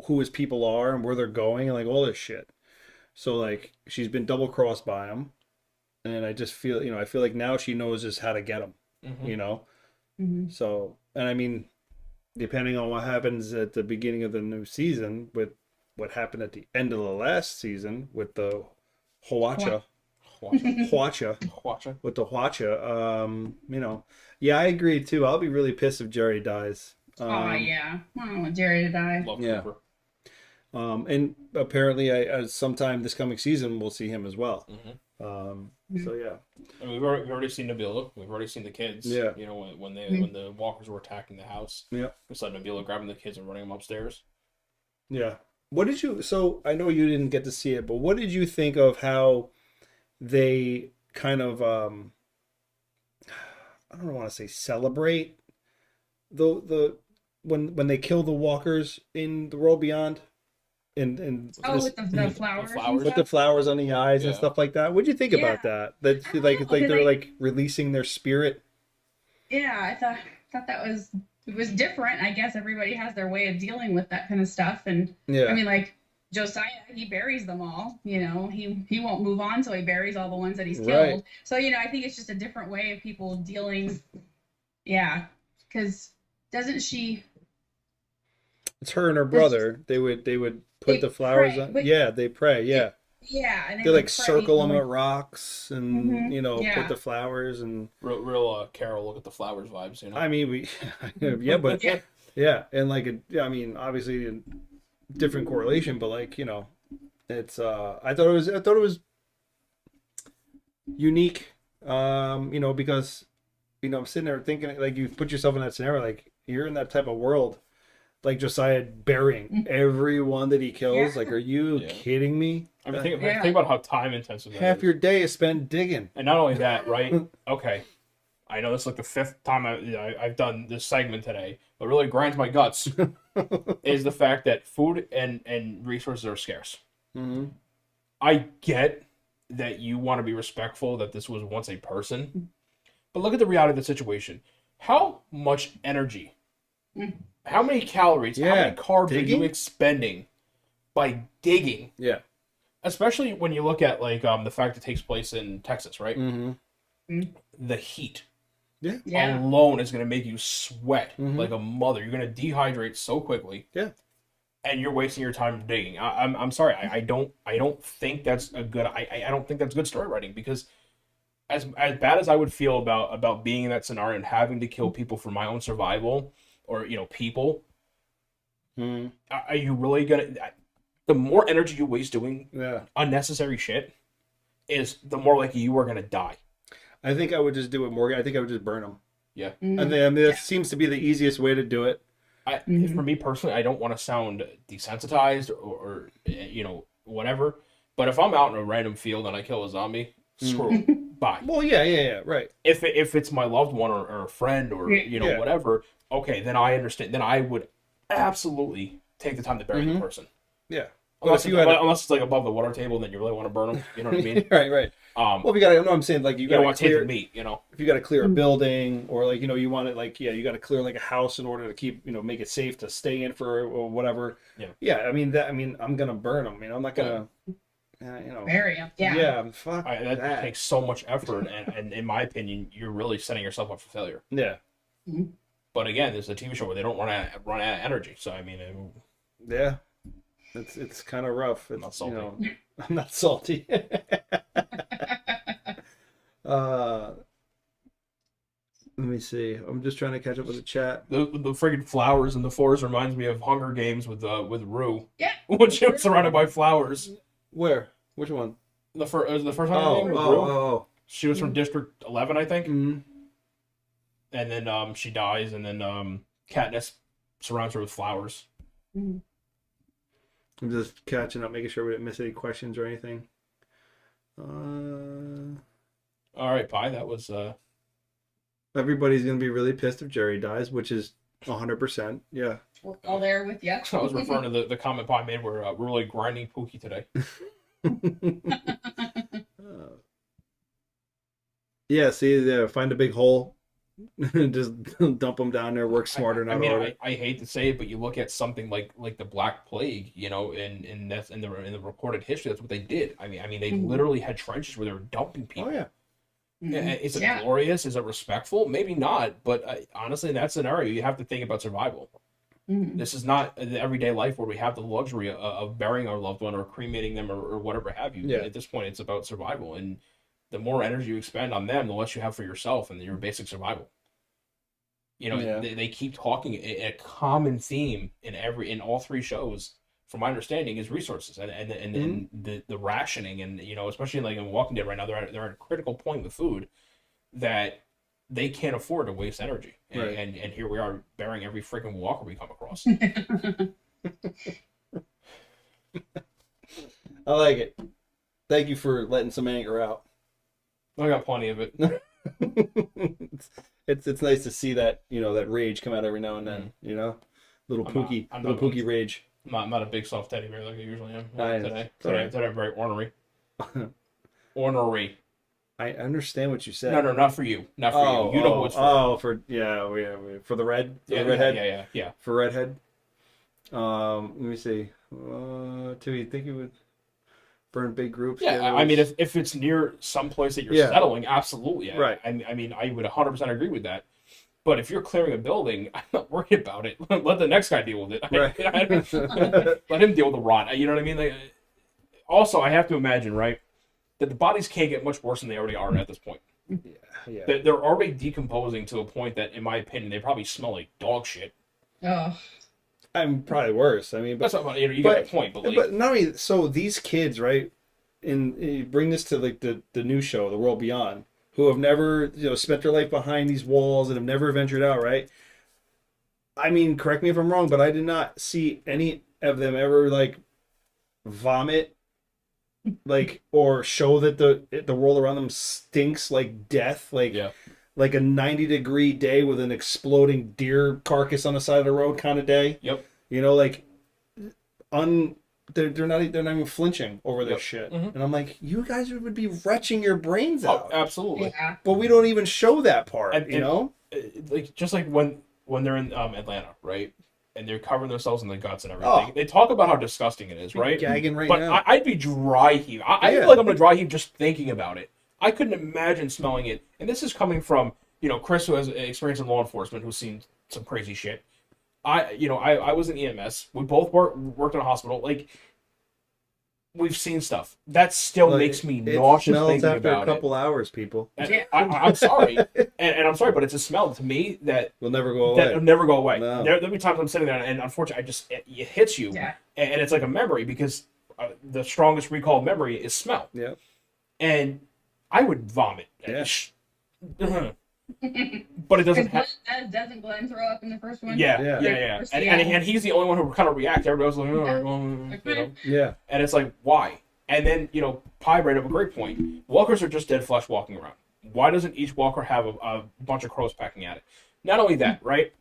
who his people are and where they're going and like all this shit. So like, she's been double crossed by him, and I just feel I feel like now she knows just how to get him. Mm-hmm. Mhm. So, and I mean, depending on what happens at the beginning of the new season, with what happened at the end of the last season with the Huacha, Watch her. with the Huacha, yeah, I agree too. I'll be really pissed if Jerry dies. Oh yeah. I don't want Jerry to die. Love Yeah. Cooper. And apparently, I sometime this coming season we'll see him as well. Mm-hmm. So yeah, And we've already seen Nabila. We've already seen the kids. Yeah. When the walkers were attacking the house. yeah, We saw Nabila grabbing the kids and running them upstairs. yeah. What did you? So I know you didn't get to see it, but what did you think of how they kind of I don't want to say celebrate the when they kill the walkers in the world beyond, and Oh, this- with the flowers. and flowers. with the stuff? flowers on the eyes and Yeah. stuff like that. What'd you think about that? That I don't like know, like they're because like releasing their spirit. Yeah, I thought that was different. I guess everybody has their way of dealing with that kind of stuff, and Yeah. I mean, like Josiah, he buries them all. He won't move on till he buries all the ones that he's killed. Right. So I think it's just a different way of people dealing. Yeah, because doesn't she? It's her and her brother. They would put They the flowers pray, on. but- Yeah, they pray. Yeah, Yeah, and they like would pray, circle them like- at rocks and Mhm, yeah. put the flowers and. Real Carol, look at the flowers vibes. I mean, we, yeah, but Yeah. yeah, and like I mean, obviously, a different correlation, but like it's I thought it was unique, because I'm sitting there thinking, like, you put yourself in that scenario, like you're in that type of world, like Josiah burying everyone that he kills. Yeah. Like, are you Yeah. kidding me? I mean, think Yeah. about how time intensive that Half is. your day is spent digging. And not only that, right? Okay, I know this is like the fifth time I've done this segment today, but really grinds my guts is the fact that food and resources are scarce. Mm-hmm. I get that you want to be respectful that this was once a person, but look at the reality of the situation. How much energy How many calories, how many carbs are you expending by digging? Yeah. Especially when you look at like the fact it takes place in Texas, right? The heat alone is going to make you sweat like a mother. You're going to dehydrate so quickly. Yeah. And you're wasting your time digging. I'm sorry. I don't think that's a good. I don't think that's good story writing, because as bad as I would feel about being in that scenario and having to kill people for my own survival, or people, are you really gonna? The more energy you waste doing unnecessary shit, is the more likely you are gonna die. I think I would just do it more. I think I would just burn them. Yeah. I mean, that seems to be the easiest way to do it. For me personally, I don't want to sound desensitized or whatever. But if I'm out in a random field and I kill a zombie, screw 'em. Bye. Well, yeah, right. If it's my loved one or a friend or whatever, okay, then I understand. Then I would absolutely take the time to bury the person. Yeah. Unless it's like above the water table, then you really want to burn them. You know what I mean? Right. Well, if you got, I'm saying, like, you got to clear meat. If you got to clear a building, or like you want it, like you got to clear like a house in order to keep make it safe to stay in for or whatever. Yeah. I mean I'm gonna burn them. I'm not gonna. Bury them. Yeah. Yeah. Fuck that takes so much effort, and in my opinion, you're really setting yourself up for failure. Yeah. But again, there's a TV show where they don't run out of energy. So I mean, yeah, it's kind of rough. It's, I'm not salty. I'm not salty. Let me see. I'm just trying to catch up with the chat. The friggin' flowers in the forest reminds me of Hunger Games with Rue. Yeah. When she was surrounded by flowers. Where? Which one? The first Hunger Game with Rue. Oh. She was from District 11, I think. Mm-hmm. And then she dies, and then Katniss surrounds her with flowers. I'm just catching up, making sure we didn't miss any questions or anything. All right, Pi. That was. Everybody's gonna be really pissed if Jerry dies, which is 100%. Yeah. We're all there with you. I was referring to the comment Pi made where we're really grinding Pookie today. Yeah. See, find a big hole. Just dump them down there. Work smarter, not harder. I hate to say it, but you look at something like the Black Plague, in the recorded history. That's what they did. I mean, they literally had trenches where they were dumping people. Oh yeah. Is it glorious? Is it respectful? Maybe not. But honestly, in that scenario, you have to think about survival. This is not the everyday life where we have the luxury of burying our loved one or cremating them or whatever have you. Yeah. At this point, it's about survival, and the more energy you expend on them, the less you have for yourself and your basic survival. They keep talking. A common theme in all three shows, from my understanding, is resources and the rationing, and especially like in Walking Dead right now, they're at a critical point with food that they can't afford to waste energy. And here we are burying every freaking walker we come across. I like it. Thank you for letting some anger out. I got plenty of it. It's nice to see that that rage come out every now and then. Little Pookie rage. I'm not a big soft teddy bear like I usually am. Today I'm very ornery. Ornery. I understand what you said. No, not for you. Not for you. You know who it's for. For the red. For the redhead. Yeah. For redhead. Let me see. Do you think you would burn big groups? Yeah, I mean, if it's near some place that you're settling, absolutely. Right. I mean, I would 100% agree with that. But if you're clearing a building, I'm not worried about it. Let the next guy deal with it. Right. Let him deal with the rot. You know what I mean? Also, I have to imagine, right, that the bodies can't get much worse than they already are at this point. Yeah. They're already decomposing to a point that, in my opinion, they probably smell like dog shit. Oh. I'm probably worse. I mean, that's not you got a point, but not only so. These kids, right? You bring this to like the new show, The World Beyond, who have never spent their life behind these walls and have never ventured out, right? I mean, correct me if I'm wrong, but I did not see any of them ever like vomit, like, or show that the world around them stinks like death, like like a 90-degree day with an exploding deer carcass on the side of the road kind of day. Yep. Like they're not even flinching over this shit. And I'm like, you guys would be retching your brains out. Oh, absolutely. Yeah. But we don't even show that part, and, like just like when when they're in Atlanta, right? And they're covering themselves in the guts and everything. They talk about how disgusting it is, right? Gagging right but now. I'd be dry heave. I feel like I'm gonna dry heave just thinking about it. I couldn't imagine smelling it. And this is coming from, Chris, who has experience in law enforcement, who's seen some crazy shit. I was in EMS. We both worked in a hospital. Like, we've seen stuff that still makes me nauseous thinking after about a couple hours, people. And I'm sorry, and I'm sorry, but it's a smell to me that will never go away. That will never go away. No. There'll be times I'm sitting there, and unfortunately, it hits you, and it's like a memory because the strongest recall memory is smell. Yeah, and I would vomit. Yeah. But it doesn't. Doesn't Glenn throw up in the first one? Yeah. And he's the only one who kind of reacts. Everybody else like, yeah. And it's like, why? And then Pi brought up a great point. Walkers are just dead flesh walking around. Why doesn't each walker have a bunch of crows pecking at it? Not only that, right?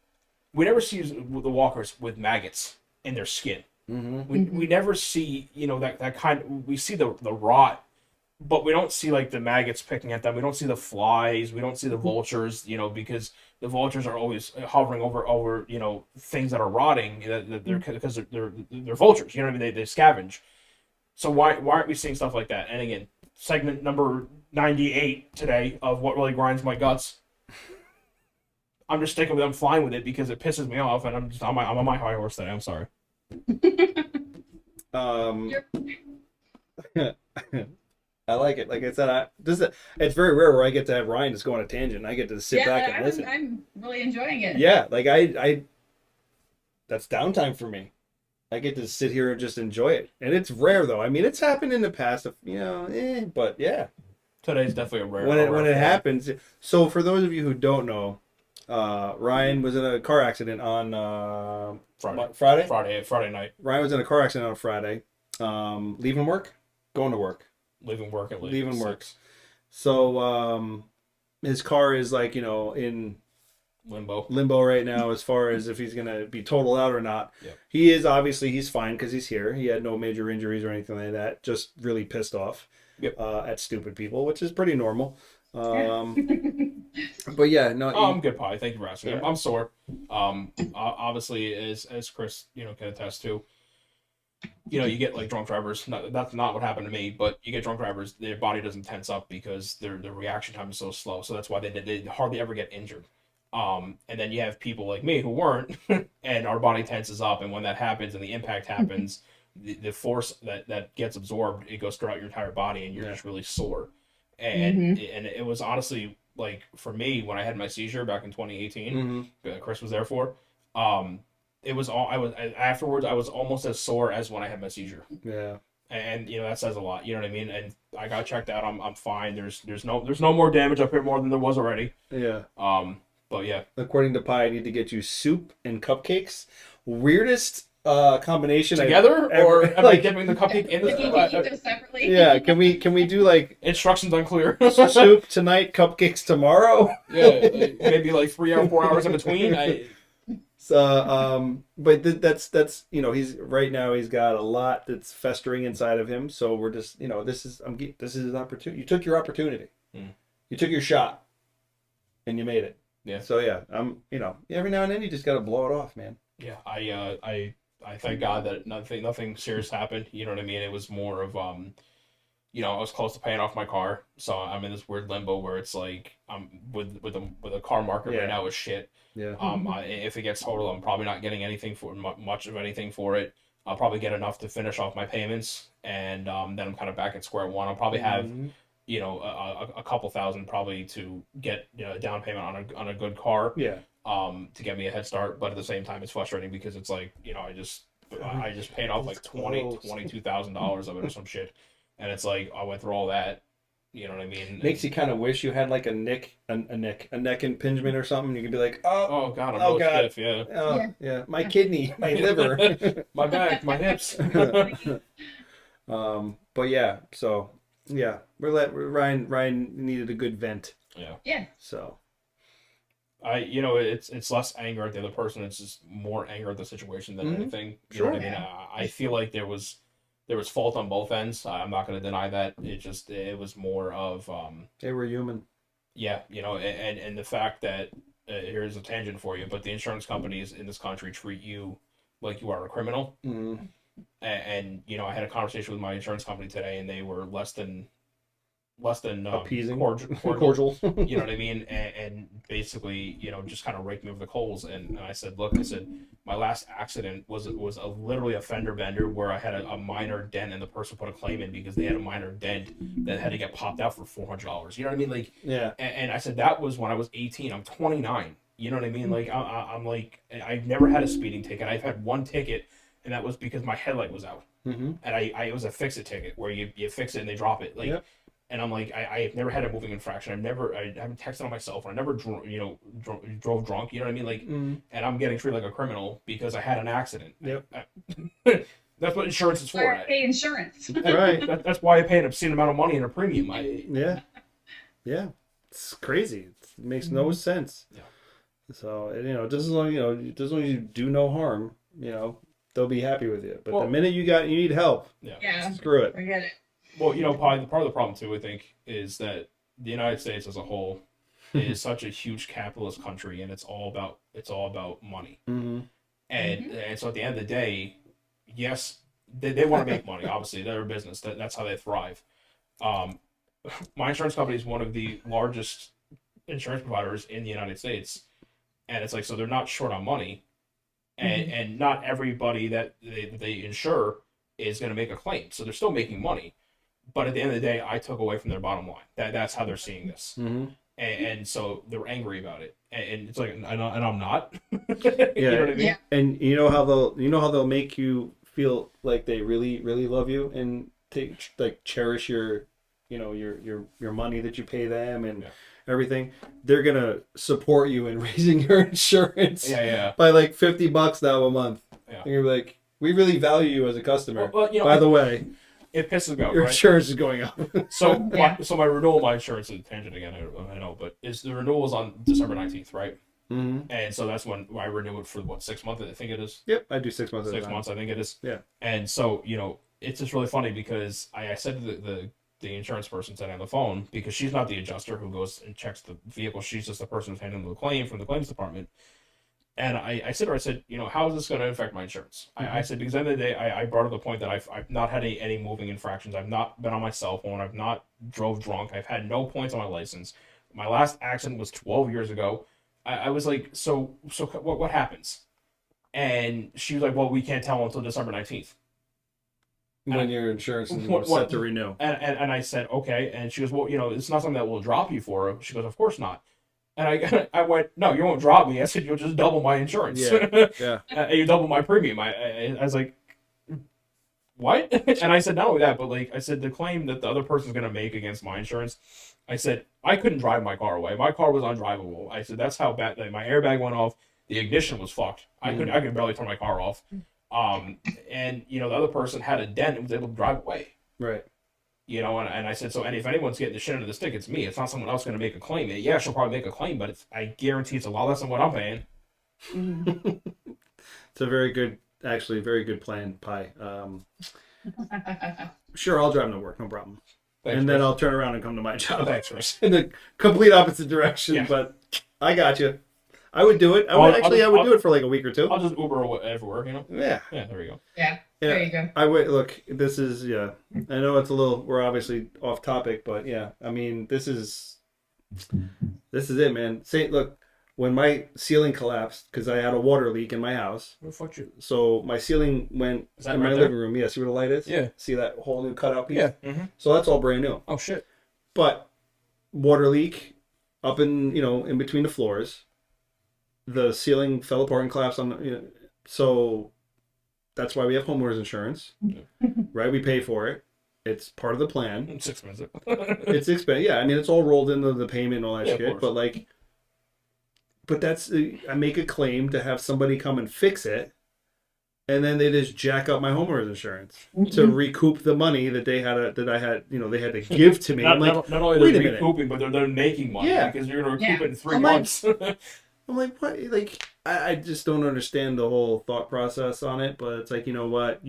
We never see the walkers with maggots in their skin. Mm-hmm. We never see that kind. We see the rot. But we don't see like the maggots picking at them. We don't see the flies. We don't see the vultures. Because the vultures are always hovering over things that are rotting. Because they're vultures. You know what I mean? They scavenge. So why aren't we seeing stuff like that? And again, segment number 98 today of what really grinds my guts. I'm just sticking with. I'm flying with it because it pisses me off, and I'm on my high horse today. I'm sorry. I like it. Like I said, it's very rare where I get to have Ryan just go on a tangent and I get to sit back and listen. I'm really enjoying it. Yeah, like I that's downtime for me. I get to sit here and just enjoy it. And it's rare though. I mean, it's happened in the past, but yeah. Today's definitely a rare when it happens. So for those of you who don't know, Ryan was in a car accident on Friday night. Ryan was in a car accident on Friday. Leaving work, going to work. Leaving work at least. Leaving work. So his car is like, in limbo right now as far as if he's going to be totaled out or not. Yep. He's fine because he's here. He had no major injuries or anything like that. Just really pissed off at stupid people, which is pretty normal. But yeah, no. I'm good, Pi. Thank you for asking. Yeah. I'm sore. Obviously, as Chris, can attest to, you get like drunk drivers. That's not what happened to me, but you get drunk drivers. Their body doesn't tense up because their reaction time is so slow. So that's why they hardly ever get injured. And then you have people like me who weren't, and our body tenses up. And when that happens and the impact happens, the force that gets absorbed, it goes throughout your entire body, and you're just really sore. And it was honestly like for me when I had my seizure back in 2018. Chris was there for. It was afterwards. I was almost as sore as when I had my seizure. Yeah, and that says a lot. You know what I mean? And I got checked out. I'm fine. There's no more damage up here more than there was already. Yeah. But yeah. According to Pi, I need to get you soup and cupcakes. Weirdest combination together, or am I dipping the cupcake in the Can you keep them separately? Yeah. Can we do like instructions unclear? Soup tonight, cupcakes tomorrow. Yeah, maybe like 3 or 4 hours in between. So, but that's he's right now he's got a lot that's festering inside of him. So we're just this is his opportunity. You took your opportunity. You took your shot, and you made it. Yeah. So yeah, every now and then you just got to blow it off, man. Yeah, I thank God that nothing serious happened. You know what I mean? It was more of I was close to paying off my car, so I'm in this weird limbo where it's like I'm with a car market right now is shit. Yeah. If it gets totaled, I'm probably not getting anything for much of anything for it. I'll probably get enough to finish off my payments, and then I'm kind of back at square one. I'll probably have a couple thousand probably to get a down payment on a good car. Yeah. To get me a head start, but at the same time, it's frustrating because it's like I just paid off like $22,000 of it or some shit, and it's like I went through all that. You know what I mean? Makes you kind of wish you had like a neck impingement or something. You could be like, oh god, I'm stiff, yeah, my kidney, my liver, my back, my hips. But yeah, so yeah, Ryan needed a good vent. Yeah. So. It's less anger at the other person. It's just more anger at the situation than anything. You know what I mean? I feel like there was fault on both ends. I'm not going to deny that. It was more of they were human. Yeah, and the fact that here's a tangent for you, but the insurance companies in this country treat you like you are a criminal. Mm-hmm. And you know, I had a conversation with my insurance company today, and they were less than Appeasing, cordial. You know what I mean? And basically, you know, just kind of raked me over the coals. And I said, look, I said, my last accident was literally a fender bender where I had a minor dent, and the person put a claim in because they had a minor dent that had to get popped out for $400. You know what I mean? Like, yeah. And I said that was when I was 18. I'm 29. You know what I mean? Like, I'm like, I've never had a speeding ticket. I've had one ticket, and that was because my headlight was out. Mm-hmm. And it was a fix-it ticket where you fix it and they drop it. Like. Yep. And I'm like, I've never had a moving infraction. I haven't texted on my cell phone. I never, drove drunk. You know what I mean? Like, and I'm getting treated like a criminal because I had an accident. Yep. That's what insurance is for. I pay insurance. Right. That's why I pay an obscene amount of money in a premium. Yeah. It's crazy. It makes no sense. Yeah. So, just as long as you do no harm, they'll be happy with you. But the minute you need help, screw it. Forget it. Well, part of the problem too, I think, is that the United States as a whole is such a huge capitalist country, and it's all about money. Mm-hmm. And so at the end of the day, yes, they want to make money. Obviously, they're a business. That's how they thrive. My insurance company is one of the largest insurance providers in the United States, and it's like, so they're not short on money, and not everybody that they insure is going to make a claim. So they're still making money. But at the end of the day, I took away from their bottom line. That's how they're seeing this, and so they're angry about it. And it's like, and I'm not. You know what I mean? Yeah. And you know how they'll make you feel like they really, really love you and cherish your money that you pay them and everything. They're gonna support you in raising your insurance. By like $50 now a month. Yeah. And you're like, we really value you as a customer. By the way. It pisses me off. Your insurance is going up. So my renewal, my insurance is a tangent again. I know, but the renewal is on December 19th, right? Mm-hmm. And so that's when I renew it for 6 months. I think it is. Yep, I do 6 months. 6 months, I think it is. Yeah. And so it's just really funny because I said to the insurance person sitting on the phone, because she's not the adjuster who goes and checks the vehicle. She's just the person who's handling the claim from the claims department. And I said, how is this going to affect my insurance? I said, because at the end of the day, I brought up the point that I've not had any moving infractions. I've not been on my cell phone. I've not drove drunk. I've had no points on my license. My last accident was 12 years ago. I was like, so what happens? And she was like, well, we can't tell until December 19th. When your insurance is set to renew. And I said, okay. And she goes, well, it's not something that will drop you for. She goes, of course not. And I went, no, you won't drop me. I said, you'll just double my insurance. Yeah. You double my premium. I was like, what? And I said, not only that, but I said, the claim that the other person's going to make against my insurance, I said, I couldn't drive my car away. My car was undrivable. I said, that's how bad, my airbag went off. The ignition was fucked. I could barely turn my car off. And, the other person had a dent and was able to drive away. Right. And I said, and if anyone's getting the shit under the stick, it's me. It's not someone else going to make a claim. Yeah, she'll probably make a claim, but I guarantee it's a lot less than what I'm paying. It's a very good plan, Pi. Sure, I'll drive to work, no problem. Thanks, and then Chris. I'll turn around and come to my job. Thanks, Chris. In the complete opposite direction, but I got you. I would do it. I would do it for like a week or two. I'll just Uber everywhere, Yeah. Yeah, there we go. Yeah. There you go. I would look. This is I know it's a little. We're obviously off topic, but I mean, this is it, man. Look, when my ceiling collapsed because I had a water leak in my house. Where the fuck you? So my ceiling went in my living room. Yeah, see where the light is? Yeah. See that whole new cutout piece? Yeah. Mm-hmm. So that's all brand new. Oh shit. But water leak up in between the floors. The ceiling fell apart and collapsed on so that's why we have homeowners insurance, right? We pay for it. It's part of the plan. It's expensive. It's expensive. Yeah, I mean, it's all rolled into the payment and all that shit. But that's I make a claim to have somebody come and fix it, and then they just jack up my homeowners insurance to recoup the money that they had they had to give to me. Not only are they recouping, but they're making money because you're going to recoup it in 3 months. I'm like, what? Like, I just don't understand the whole thought process on it. But it's like, you know what?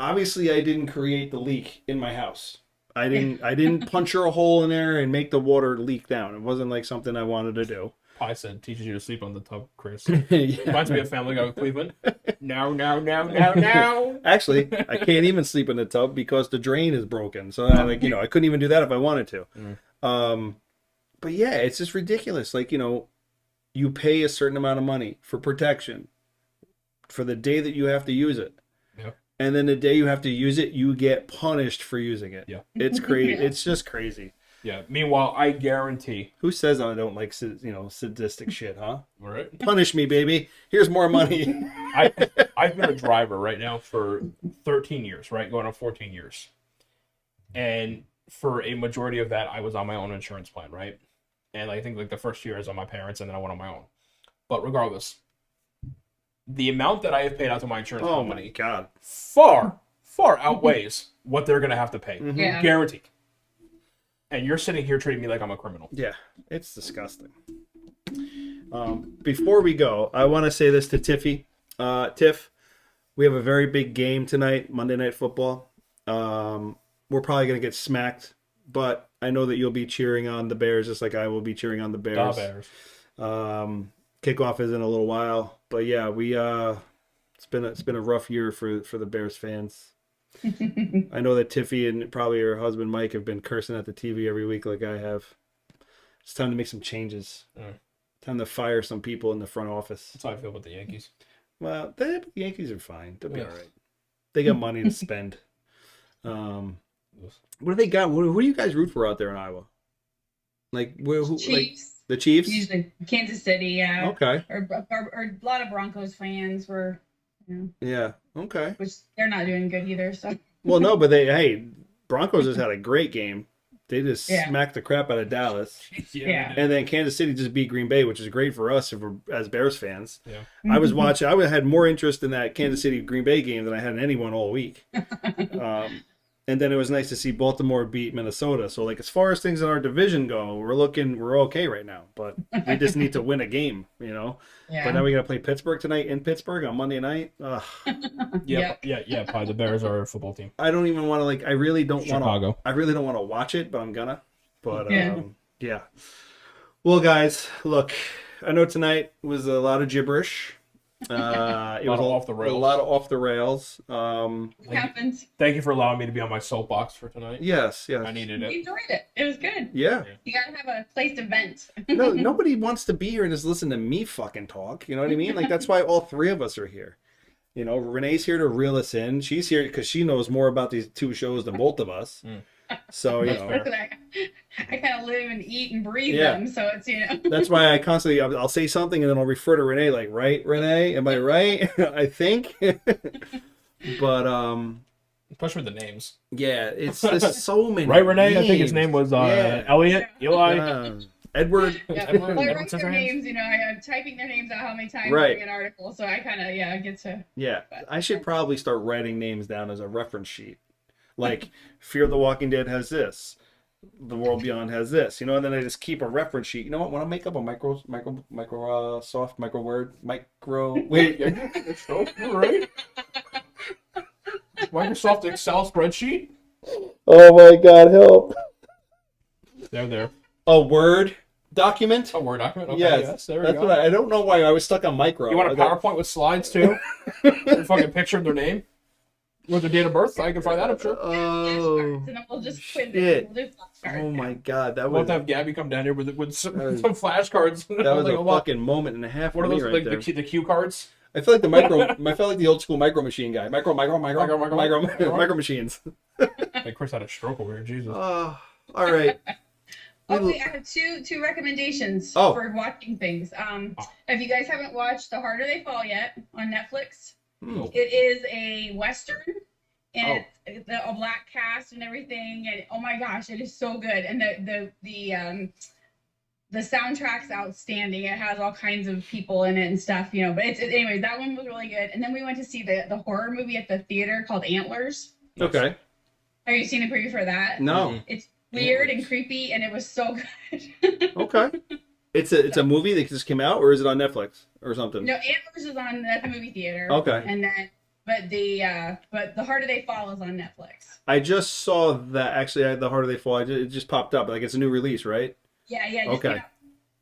Obviously, I didn't create the leak in my house. I didn't puncture a hole in there and make the water leak down. It wasn't like something I wanted to do. Pi said teaches you to sleep on the tub, Chris. Yeah. Reminds me of Family Guy with Cleveland. No. Actually, I can't even sleep in the tub because the drain is broken. So I couldn't even do that if I wanted to. But yeah, it's just ridiculous. Like, you pay a certain amount of money for protection for the day that you have to use it. Yeah. And then the day you have to use it, you get punished for using it. Yeah. It's crazy. Yeah. It's just crazy. Yeah. Meanwhile, I guarantee. Who says I don't like sadistic shit, huh? All right. Punish me, baby. Here's more money. I've been a driver right now for 13 years, right? Going on 14 years. And for a majority of that, I was on my own insurance plan, right? And I think like the first year is on my parents, and then I went on my own. But regardless, the amount that I have paid out to my insurance Oh company my God. far outweighs what they're going to have to pay. Yeah. Guaranteed. And you're sitting here treating me like I'm a criminal. Yeah, it's disgusting. Before we go, I want to say this to Tiffy. Tiff, we have a very big game tonight, Monday Night Football. We're probably going to get smacked, but I know that you'll be cheering on the Bears just like I will be cheering on the Bears. Kickoff is in a little while, but yeah, it's been a rough year for the Bears fans. I know that Tiffy and probably her husband Mike have been cursing at the TV every week like I have. It's time to make some changes. Time to fire some people in the front office. That's how I feel about the Yankees. Well, the Yankees are fine. They'll be all right. They got money to spend. What do they got? Who do you guys root for out there in Iowa? Like who? Chiefs. Like the Chiefs? Usually Kansas City, yeah. Okay. Or a lot of Broncos fans were, Yeah. Okay. which they're not doing good either. So Well, no, but Broncos just had a great game. They just smacked the crap out of Dallas. Yeah. And then Kansas City just beat Green Bay, which is great for us as Bears fans. Yeah. I was watching. I had more interest in that Kansas City Green Bay game than I had in anyone all week. And then it was nice to see Baltimore beat Minnesota. So, like, as far as things in our division go, we're okay right now. But we just need to win a game, Yeah. But now we got to play Pittsburgh tonight in Pittsburgh on Monday night. Ugh. Yeah. Probably the Bears are a football team. I don't even want to, I really don't want Chicago. to. I really don't want to watch it, but I'm gonna. But Yeah. Well, guys, look, I know tonight was a lot of gibberish. It was off the rails. A lot of off the rails. It happens. Thank you for allowing me to be on my soapbox for tonight. Yes. I needed We it. enjoyed it. It was good. Yeah. You gotta have a place to vent. No, nobody wants to be here and just listen to me fucking talk. You know what I mean? Like, that's why all three of us are here. Renee's here to reel us in. She's here because she knows more about these two shows than both of us. So, I kind of live and eat and breathe Yeah. them, so it's That's why I constantly, I'll say something and then I'll refer to Renee like, right, Renee? Am I right? I think. But, Especially with the names. yeah, it's there's so many Right, Renee? names. I think his name was Elliot, Eli. Edward. Yeah. Edward, Well, I Edward write their Scissorhands. names, I'm typing their names out how many times Right. in an article, so I kind of get to. Yeah, I should probably start writing names down as a reference sheet. Like, Fear the Walking Dead has this. The World Beyond has this, and then I just keep a reference sheet. You know what? When I make up a Microsoft Micro Word, wait, You're right. Microsoft Excel spreadsheet. oh my God, help! There. A Word document. A Word document. Okay, Yes, there we that's go. what I don't know why I was stuck on micro. You want a PowerPoint with slides too? Your fucking picture of their name with their date of birth. I can find that. I'm sure. Oh, And then we'll just quit shit. it. We'll do flashcards. oh my God, that We'll was have to have Gabby come down here with some That was- flashcards. that was Like a lot- fucking moment and a half What for are me those right like there. the cue cards? I feel like I felt like the old school micro machine guy. Micro machines. Like Chris had a stroke over here. Jesus. Oh, all right. Okay, I have two recommendations Oh. for watching things. If you guys haven't watched The Harder They Fall yet on Netflix, Hmm. it is a Western, and Oh. it's a black cast and everything, and oh my gosh, it is so good. And the soundtrack's outstanding. It has all kinds of people in it and stuff, But anyway, that one was really good. And then we went to see the horror movie at the theater called Antlers. Okay. Have you seen a preview for that? No. It's weird and creepy, and it was so good. Okay. It's a movie that just came out, or is it on Netflix or something? No, Antlers is at the movie theater. Okay. And then, but the Harder They Fall is on Netflix. I just saw that actually. The Harder They Fall. It just popped up. Like, it's a new release, right? Yeah. It just Okay. came out.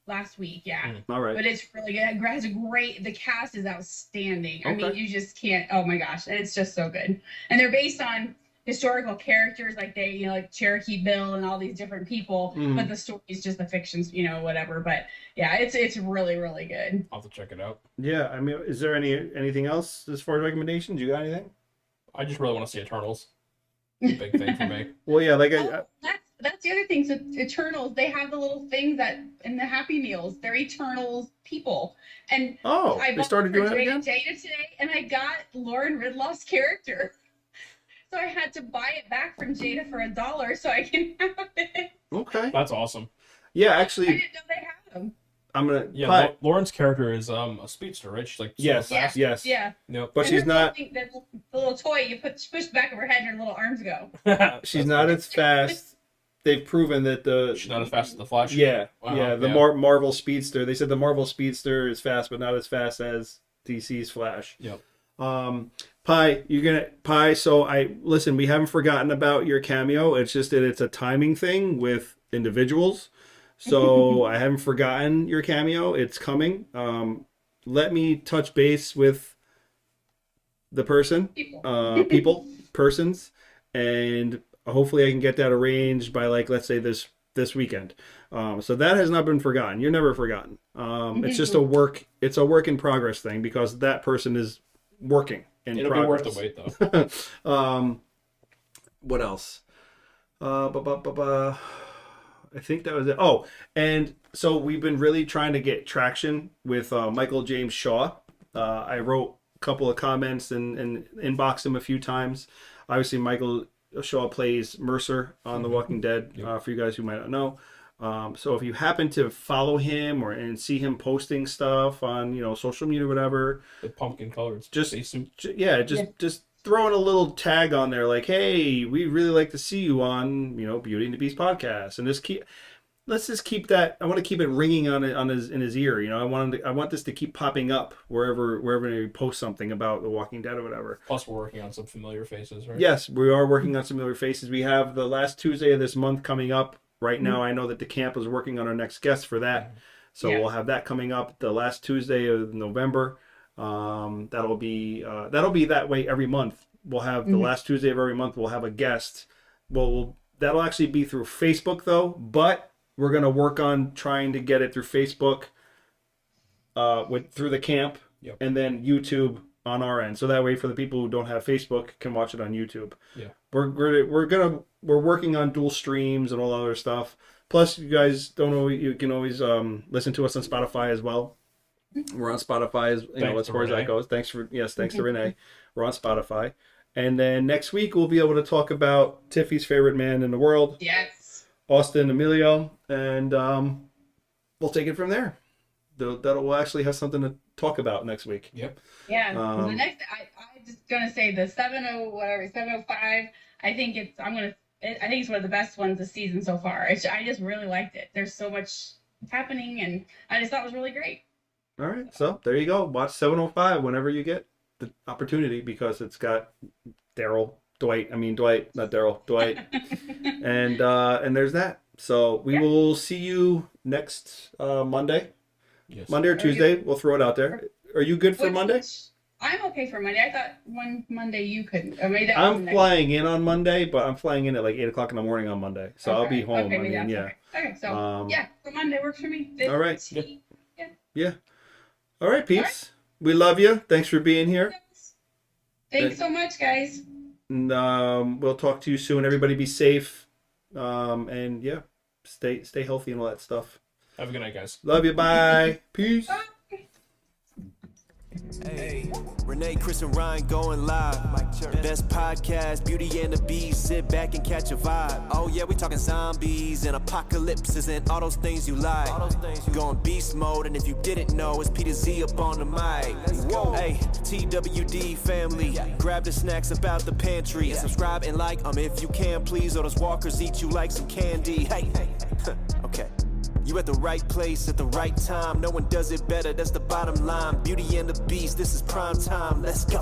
last week. Yeah. All right. But it's really good. It has a great. The cast is outstanding. I mean, Okay. you just can't. Oh my gosh, and it's just so good. And they're based on historical characters, like they, like Cherokee Bill and all these different people. But the story is just the fictions, whatever. But yeah, it's really really good. I'll have to check it out. Yeah, I mean, is there anything else as far as recommendations? You got anything? I just really want to see Eternals. It's a big thing for me. Well, yeah, like Oh, that's the other thing. So Eternals, they have the little things that in the Happy Meals. They're Eternals people, and I they started doing it Jada, again. Jada today, and I got Lauren Ridloff's character. So I had to buy it back from Jada for $1 so I can have it. Okay. That's awesome. Yeah, I actually, didn't know they had them. I'm gonna. Yeah, Lauren's character is a speedster, right? She's like Yes. super fast. Yes. Yeah. Yep. But And she's her not. little thing, the little toy you push the back of her head and her little arms go. She's not as fast. They've proven that She's not as fast as the Flash. Yeah, Wow, yeah. The yeah. Marvel Speedster. They said the Marvel Speedster is fast, but not as fast as DC's Flash. Yep. Pi. So listen. We haven't forgotten about your cameo. It's just that it's a timing thing with individuals. So I haven't forgotten your cameo. It's coming. Let me touch base with the person, persons, and hopefully I can get that arranged by let's say this weekend. So that has not been forgotten. You're never forgotten. It's just it's a work in progress thing because that person is working in It'll progress. be worth the wait though. What else? I think that was it. Oh, and so we've been really trying to get traction with Michael James Shaw. I wrote a couple of comments and inboxed him a few times. Obviously, Michael Shaw plays Mercer on The Walking Dead, for you guys who might not know. So if you happen to follow him and see him posting stuff on social media or whatever, The pumpkin colored just spacesuit. just throwing a little tag on there like, hey, we really like to see you on Beauty and the Beast podcast, and let's just keep that. I want to keep it ringing in his ear. I want this to keep popping up wherever he posts something about The Walking Dead or whatever. Plus, we're working on some familiar faces, right? Yes, we are working on some familiar faces. We have the last Tuesday of this month coming up. Right now, I know that the camp is working on our next guest for that. So we'll have that coming up the last Tuesday of November. That'll be that way every month. We'll have the last Tuesday of every month. We'll have a guest. That'll actually be through Facebook though, but we're gonna work on trying to get it through Facebook, through the camp, and then YouTube on our end. So that way, for the people who don't have Facebook, can watch it on YouTube. Yeah. We're working on dual streams and all other stuff. Plus, you guys don't know, you can always listen to us on Spotify as well. We're on Spotify as far as that goes. Thanks to Renee. We're on Spotify. And then next week we'll be able to talk about Tiffy's favorite man in the world, Yes. Austin Emilio, and we'll take it from there. We'll actually have something to talk about next week. Yep. Yeah. The next, I'm just gonna say the 705. I think it's one of the best ones this season so far. I just really liked it. There's so much happening, and I just thought it was really great. All right, so there you go. Watch 705 whenever you get the opportunity because it's got Dwight, not Daryl, Dwight, and there's that. So we will see you next Monday. Yes. Monday or Tuesday. We'll throw it out there. Are you good for Monday? I'm okay for Monday. I thought one Monday you couldn't. Or maybe that I'm was flying in on Monday, but I'm flying in at 8:00 in the morning on Monday, so I'll be home. Okay, maybe yeah. that's okay. Okay, so so Monday works for me. All right. 15. Yeah. All right, peeps. We love you. Thanks for being here. Thanks so much, guys. And we'll talk to you soon. Everybody be safe. And yeah, stay healthy and all that stuff. Have a good night, guys. Love you. Bye. Peace. Hey, Renee, Chris, and Ryan going live. Best podcast, Beauty and the Beast. Sit back and catch a vibe. Oh yeah, we talking zombies and apocalypses and all those things you like. Going beast mode, and if you didn't know, it's Peter Z up on the mic. Whoa, hey, TWD family, grab the snacks about the pantry. Subscribe and like if you can, please. Or those walkers eat you like some candy. Hey, okay. You at the right place at the right time. No one does it better, that's the bottom line. Beauty and the Beast, this is prime time. Let's go.